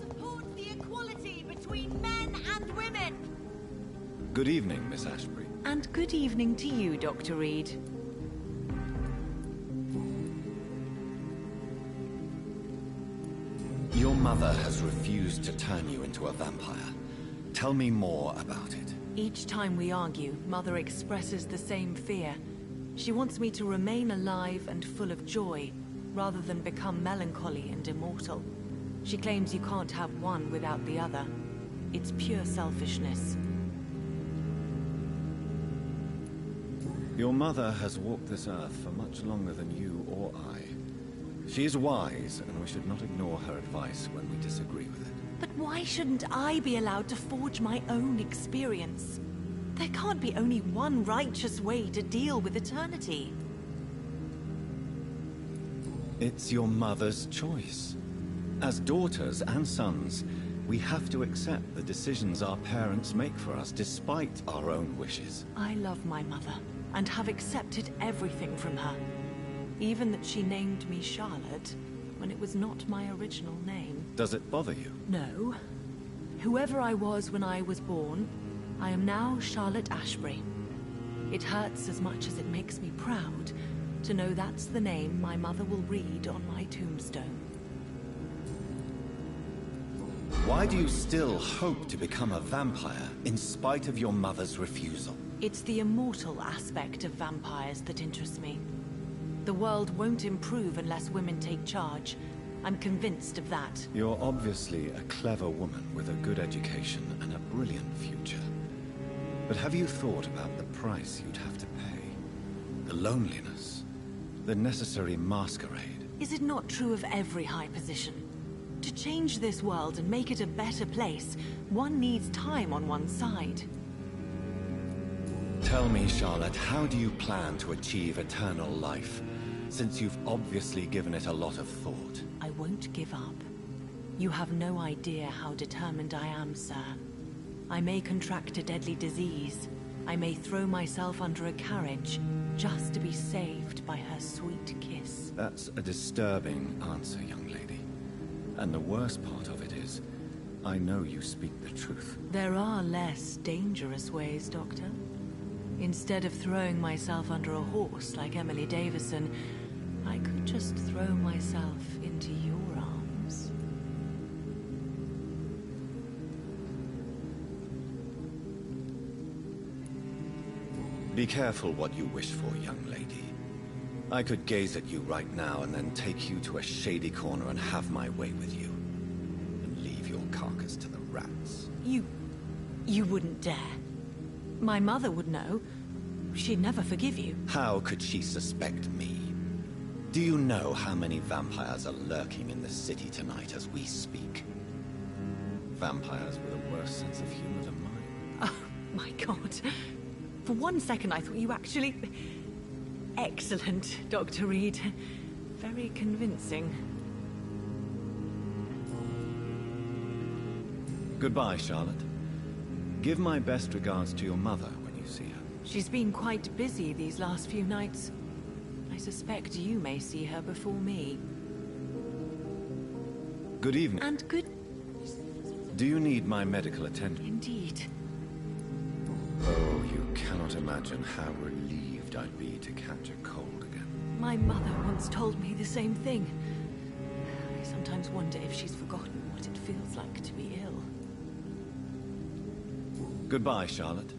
Support the equality between men and women. Good evening, Miss Ashbury. And good evening to you, Dr. Reed. Your mother has refused to turn you into a vampire. Tell me more about it. Each time we argue, Mother expresses the same fear. She wants me to remain alive and full of joy, rather than become melancholy and immortal. She claims you can't have one without the other. It's pure selfishness. Your mother has walked this earth for much longer than you or I. She is wise, and we should not ignore her advice when we disagree with it. But why shouldn't I be allowed to forge my own experience? There can't be only one righteous way to deal with eternity. It's your mother's choice. As daughters and sons, we have to accept the decisions our parents make for us, despite our own wishes. I love my mother, and have accepted everything from her. Even that she named me Charlotte, when it was not my original name. Does it bother you? No. Whoever I was when I was born, I am now Charlotte Ashbury. It hurts as much as it makes me proud to know that's the name my mother will read on my tombstone. Why do you still hope to become a vampire, in spite of your mother's refusal? It's the immortal aspect of vampires that interests me. The world won't improve unless women take charge. I'm convinced of that. You're obviously a clever woman with a good education and a brilliant future. But have you thought about the price you'd have to pay? The loneliness, the necessary masquerade. Is it not true of every high position? To change this world and make it a better place, one needs time on one's side. Tell me, Charlotte, how do you plan to achieve eternal life, since you've obviously given it a lot of thought? I won't give up. You have no idea how determined I am, sir. I may contract a deadly disease. I may throw myself under a carriage, just to be saved by her sweet kiss. That's a disturbing answer, young lady. And the worst part of it is, I know you speak the truth. There are less dangerous ways, Doctor. Instead of throwing myself under a horse like Emily Davison, I could just throw myself into your arms. Be careful what you wish for, young lady. I could gaze at you right now and then take you to a shady corner and have my way with you. And leave your carcass to the rats. You wouldn't dare. My mother would know. She'd never forgive you. How could she suspect me? Do you know how many vampires are lurking in the city tonight as we speak? Vampires with a worse sense of humor than mine. Oh, my God. For one second I thought you actually... Excellent, Dr. Reed. Very convincing. Goodbye, Charlotte. Give my best regards to your mother when you see her. She's been quite busy these last few nights. I suspect you may see her before me. Good evening. And good... Do you need my medical attention? Indeed. Oh, you cannot imagine how relieved I'd be to catch a cold again. My mother once told me the same thing. I sometimes wonder if she's forgotten what it feels like to be ill. Goodbye, Charlotte.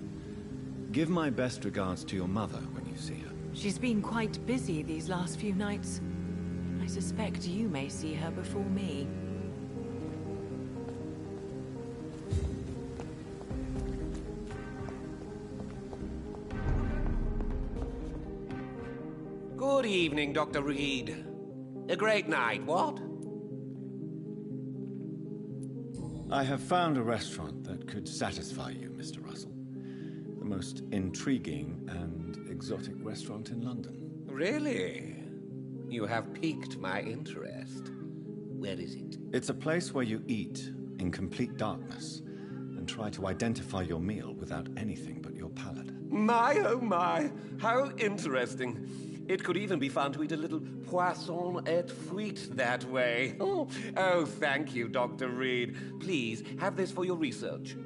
Give my best regards to your mother when you see her. She's been quite busy these last few nights. I suspect you may see her before me. Good evening, Dr. Reed. A great night, what? I have found a restaurant that could satisfy you, Mr. Russell. The most intriguing and exotic restaurant in London. Really? You have piqued my interest. Where is it? It's a place where you eat in complete darkness and try to identify your meal without anything but your palate. My, oh my, how interesting. It could even be fun to eat a little poisson et fruit that way. Oh, thank you, Dr. Reed. Please, have this for your research.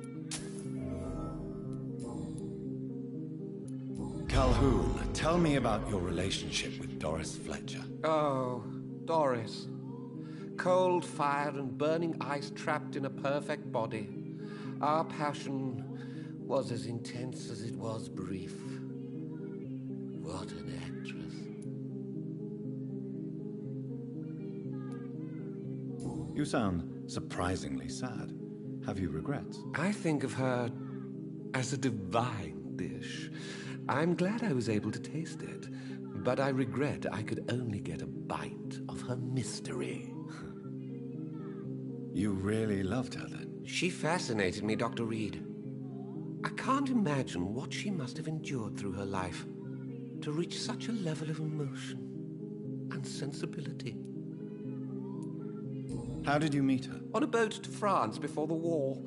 Calhoun, tell me about your relationship with Doris Fletcher. Oh, Doris. Cold fire and burning ice trapped in a perfect body. Our passion was as intense as it was brief. What an actress. You sound surprisingly sad. Have you regrets? I think of her as a divine dish. I'm glad I was able to taste it, but I regret I could only get a bite of her mystery. You really loved her then? She fascinated me, Dr. Reed. I can't imagine what she must have endured through her life to reach such a level of emotion and sensibility. How did you meet her? On a boat to France before the war.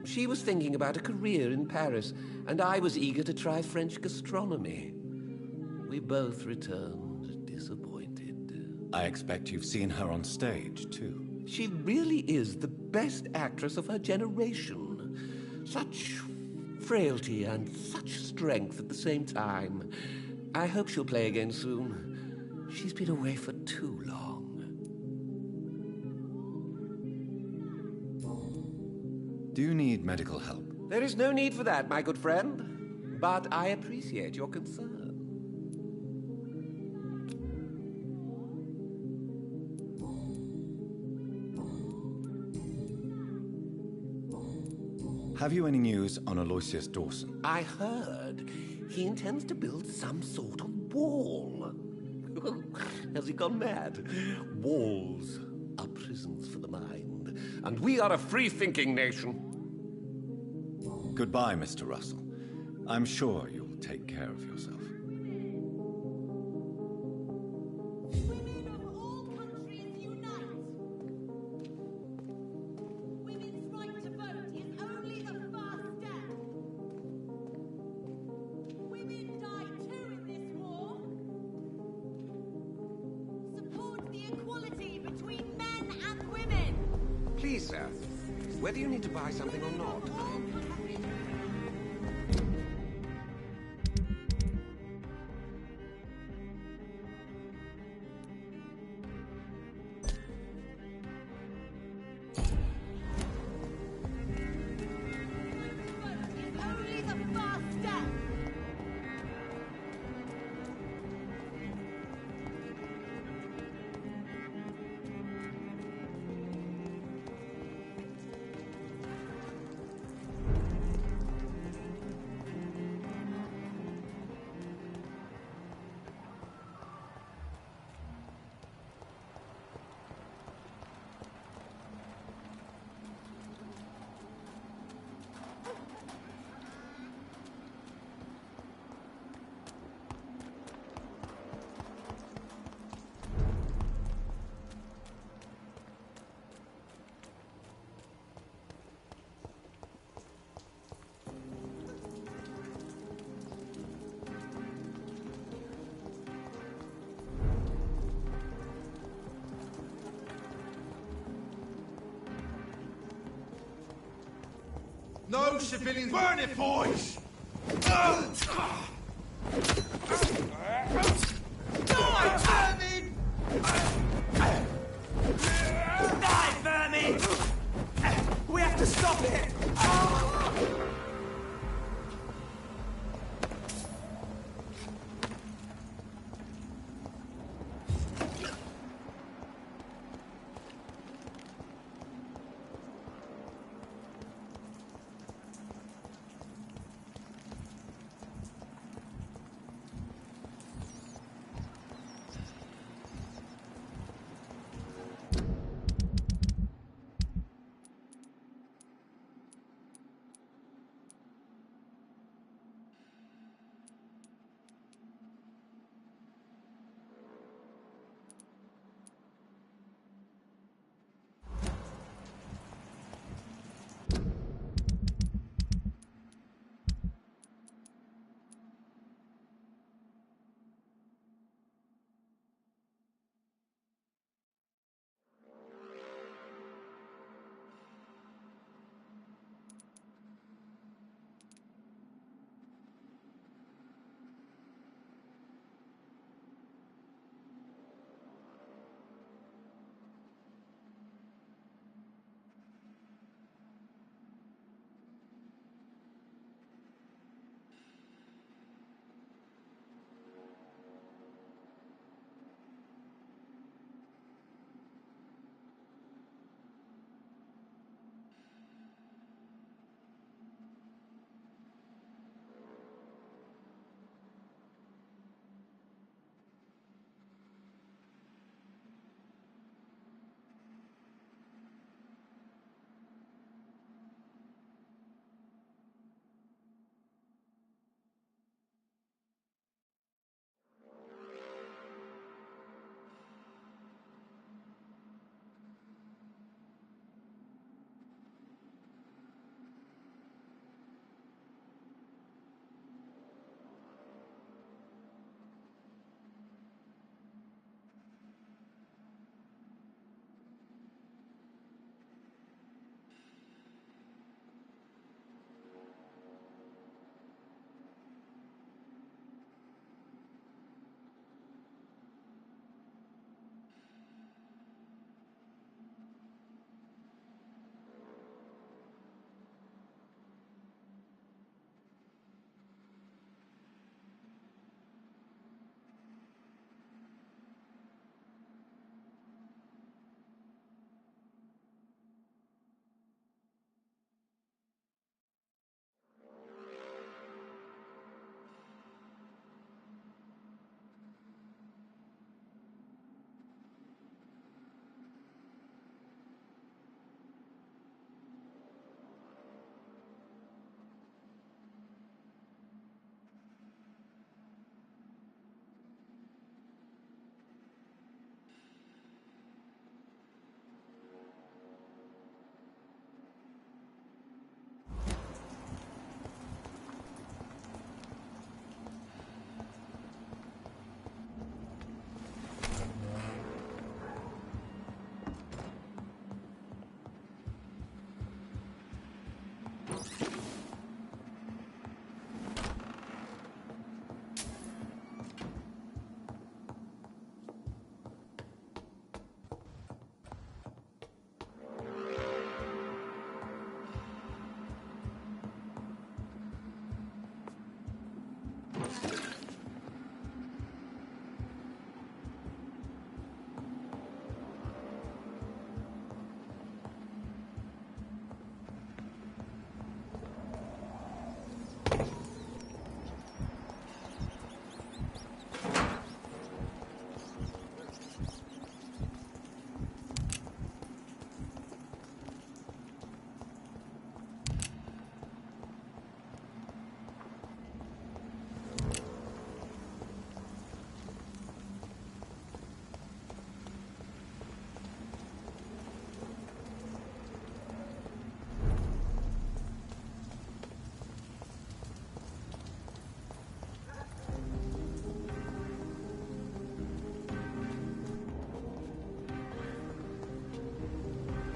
She was thinking about a career in Paris, and I was eager to try French gastronomy. We both returned disappointed. I expect you've seen her on stage, too. She really is the best actress of her generation. Such frailty and such strength at the same time. I hope she'll play again soon. She's been away for too long. Do you need medical help? There is no need for that, my good friend. But I appreciate your concern. Have you any news on Aloysius Dawson? I heard he intends to build some sort of wall. Has he gone mad? Walls are prisons for the mind, and we are a free-thinking nation. Goodbye, Mr. Russell. I'm sure you'll take care of yourself. Please, sir, whether you need to buy something or not. No civilians! Burn it, boys! Die, vermin! Die, vermin! We have to stop it!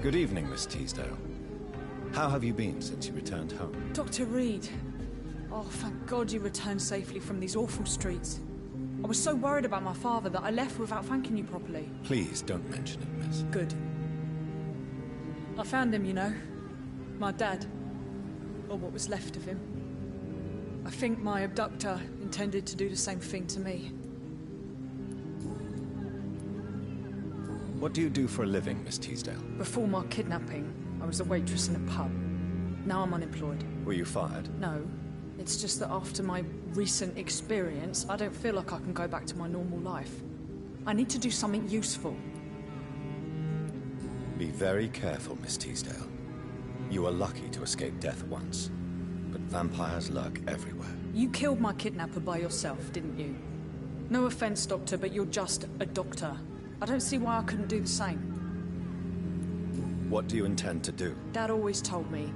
Good evening, Miss Teasdale. How have you been since you returned home? Dr. Reed. Oh, thank God you returned safely from these awful streets. I was so worried about my father that I left without thanking you properly. Please don't mention it, miss. Good. I found him, you know. My dad. Or what was left of him. I think my abductor intended to do the same thing to me. What do you do for a living, Miss Teasdale? Before my kidnapping, I was a waitress in a pub. Now I'm unemployed. Were you fired? No. It's just that after my recent experience, I don't feel like I can go back to my normal life. I need to do something useful. Be very careful, Miss Teasdale. You are lucky to escape death once, but vampires lurk everywhere. You killed my kidnapper by yourself, didn't you? No offense, Doctor, but you're just a doctor. I don't see why I couldn't do the same. What do you intend to do? Dad always told me,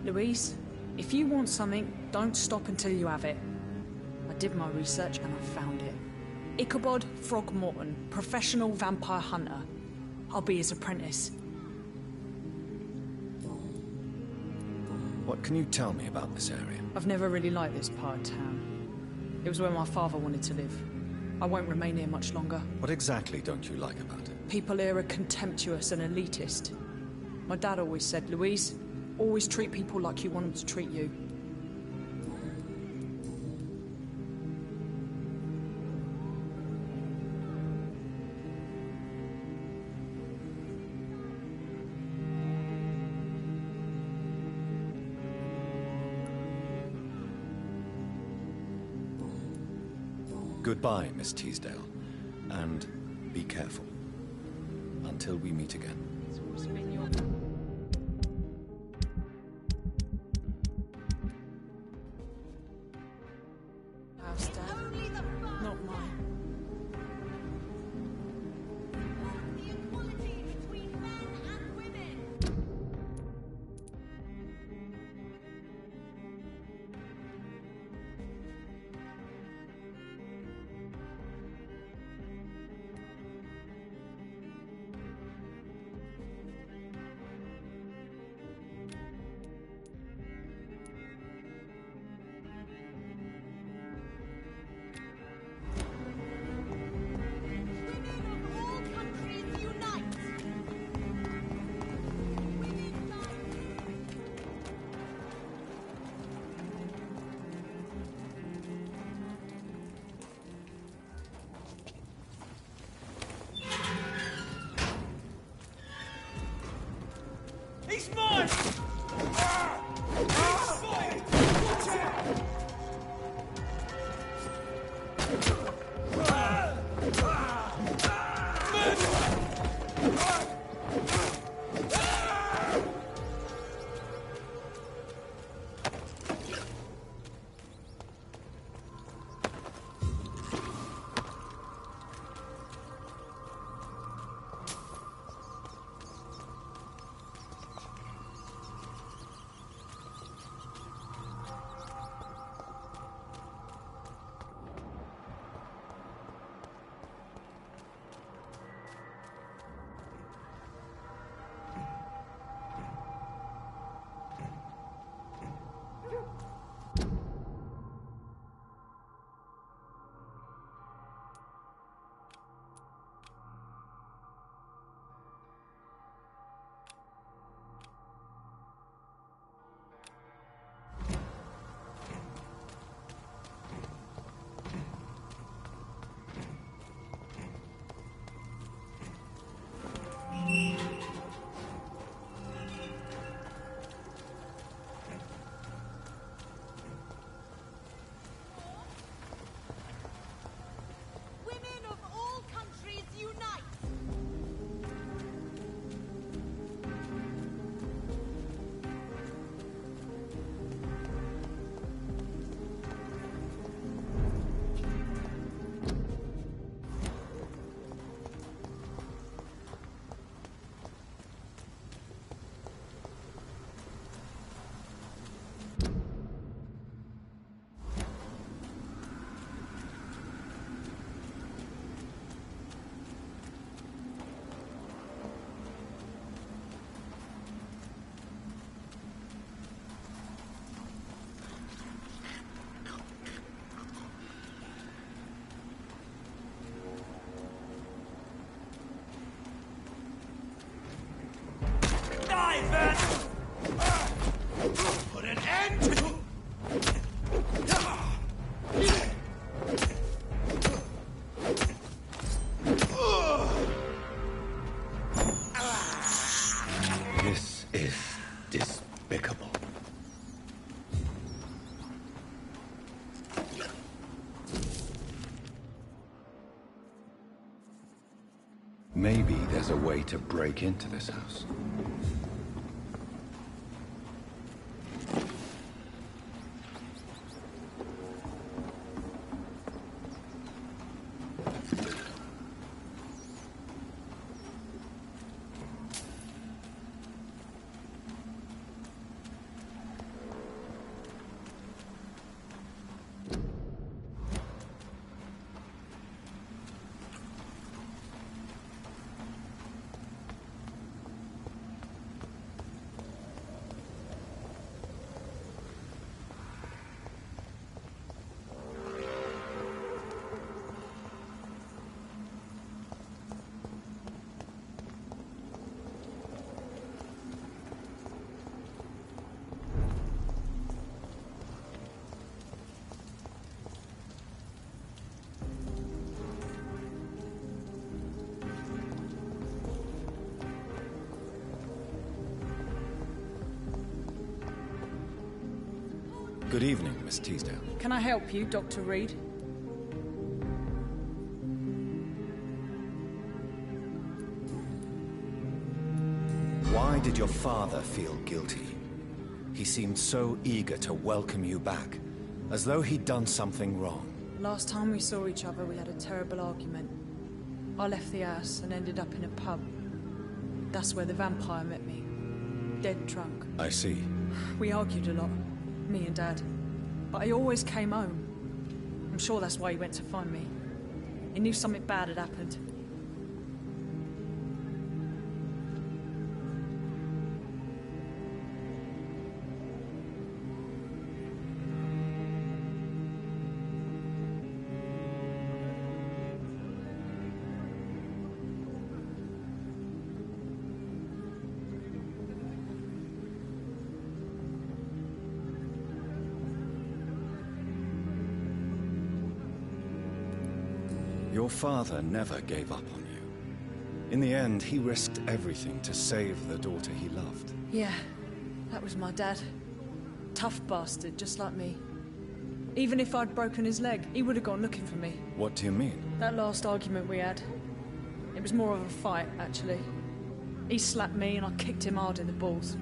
Louise, if you want something, don't stop until you have it. I did my research and I found it. Ichabod Throgmorton, professional vampire hunter. I'll be his apprentice. What can you tell me about this area? I've never really liked this part of town. It was where my father wanted to live. I won't remain here much longer. What exactly don't you like about it? People here are contemptuous and elitist. My dad always said, Louise, always treat people like you want them to treat you. Goodbye, Miss Teasdale. And be careful. Until we meet again. House, Dad. Not mine. He's mine! He's mine! Watch out! despicable. Maybe there's a way to break into this house. Good evening, Miss Teasdale. Can I help you, Dr. Reed? Why did your father feel guilty? He seemed so eager to welcome you back, as though he'd done something wrong. Last time we saw each other, we had a terrible argument. I left the house and ended up in a pub. That's where the vampire met me. Dead drunk. I see. We argued a lot, me and Dad. But I always came home. I'm sure that's why he went to find me. He knew something bad had happened. Your father never gave up on you. In the end, he risked everything to save the daughter he loved. Yeah, that was my dad. Tough bastard, just like me. Even if I'd broken his leg, he would have gone looking for me. What do you mean? That last argument we had, it was more of a fight, actually. He slapped me and I kicked him hard in the balls.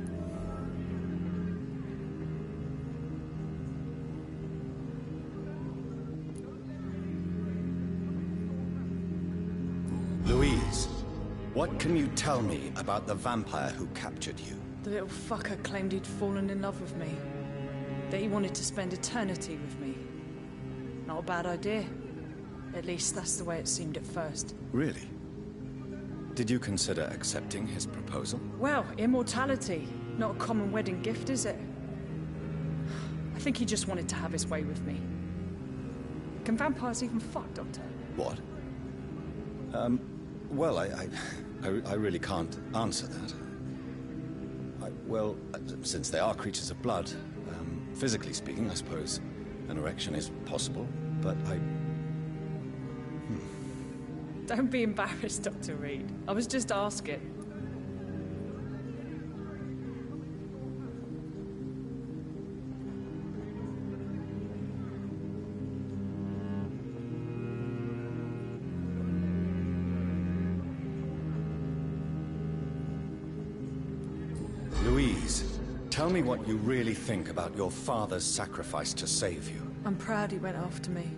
Louise, what can you tell me about the vampire who captured you? The little fucker claimed he'd fallen in love with me. That he wanted to spend eternity with me. Not a bad idea. At least that's the way it seemed at first. Really? Did you consider accepting his proposal? Well, immortality. Not a common wedding gift, is it? I think he just wanted to have his way with me. Can vampires even fuck, Doctor? What? Well, I really can't answer that. Well, since they are creatures of blood, physically speaking, I suppose an erection is possible, but Don't be embarrassed, Dr. Reed. I was just asking. Louise, tell me what you really think about your father's sacrifice to save you. I'm proud he went after me.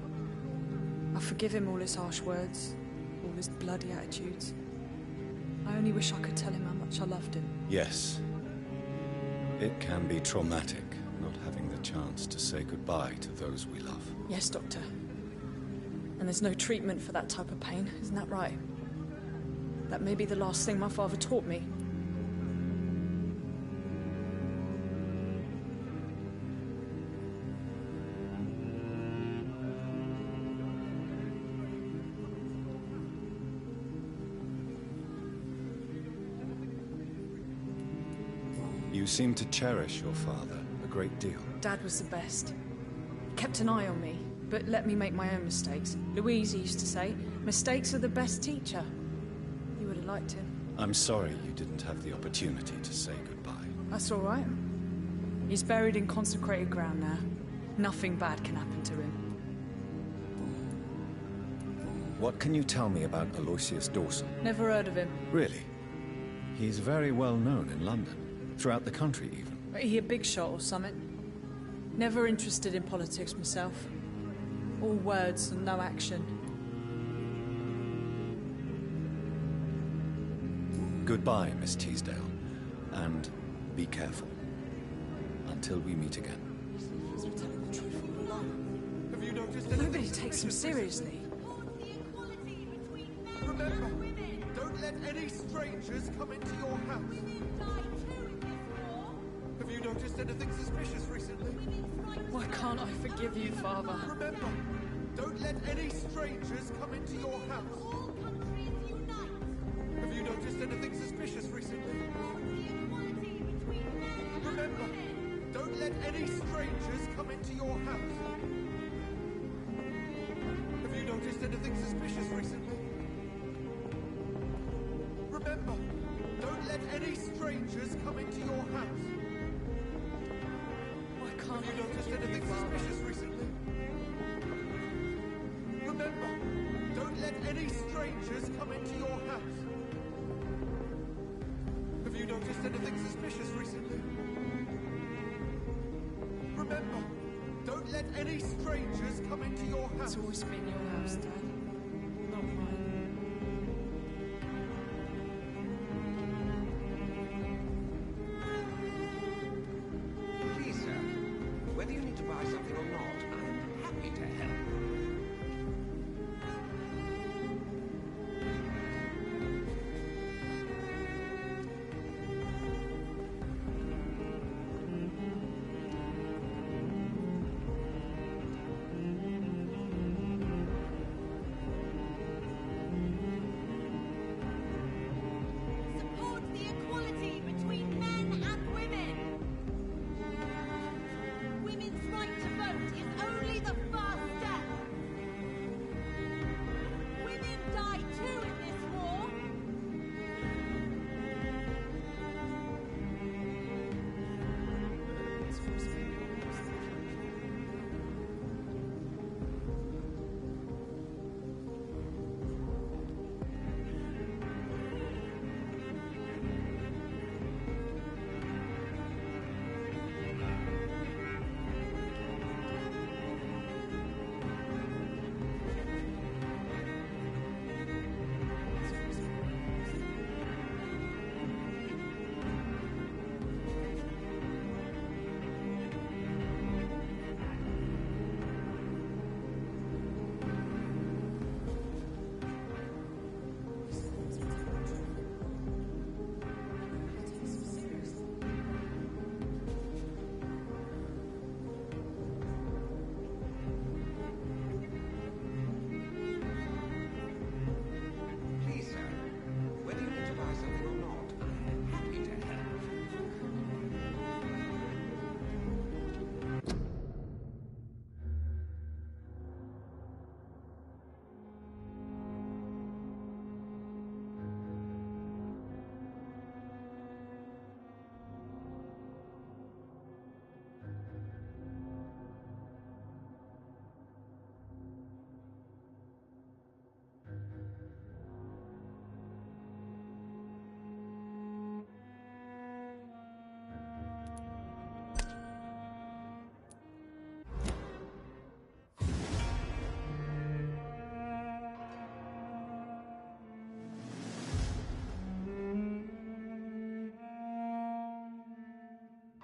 I forgive him all his harsh words, all his bloody attitudes. I only wish I could tell him how much I loved him. Yes. It can be traumatic, not having the chance to say goodbye to those we love. Yes, Doctor. And there's no treatment for that type of pain, isn't that right? That may be the last thing my father taught me. You seem to cherish your father a great deal. Dad was the best. He kept an eye on me, but let me make my own mistakes. Louise used to say, mistakes are the best teacher. You would have liked him. I'm sorry you didn't have the opportunity to say goodbye. That's all right. He's buried in consecrated ground now. Nothing bad can happen to him. What can you tell me about Aloysius Dawson? Never heard of him. Really? He's very well known in London. Throughout the country, even. He a big shot or something? Never interested in politics myself. All words and no action. Goodbye, Miss Teasdale. And be careful. Until we meet again. Nobody takes him seriously. Remember, don't let any strangers come into your house. Have you noticed anything suspicious recently? Why can't I forgive you, Father? Remember, don't let any strangers come into your house. Have you noticed anything suspicious recently? Remember, don't let any strangers come into your house. Have you noticed anything suspicious recently? Remember, don't let any strangers come into your house. Why can't Have you noticed anything suspicious recently? Remember, don't let any strangers come into your house. Have you noticed anything suspicious recently? Remember, don't let any strangers come into your house. It's always been your house, Dad. Not mine. Please, sir. Whether you need to buy something or not,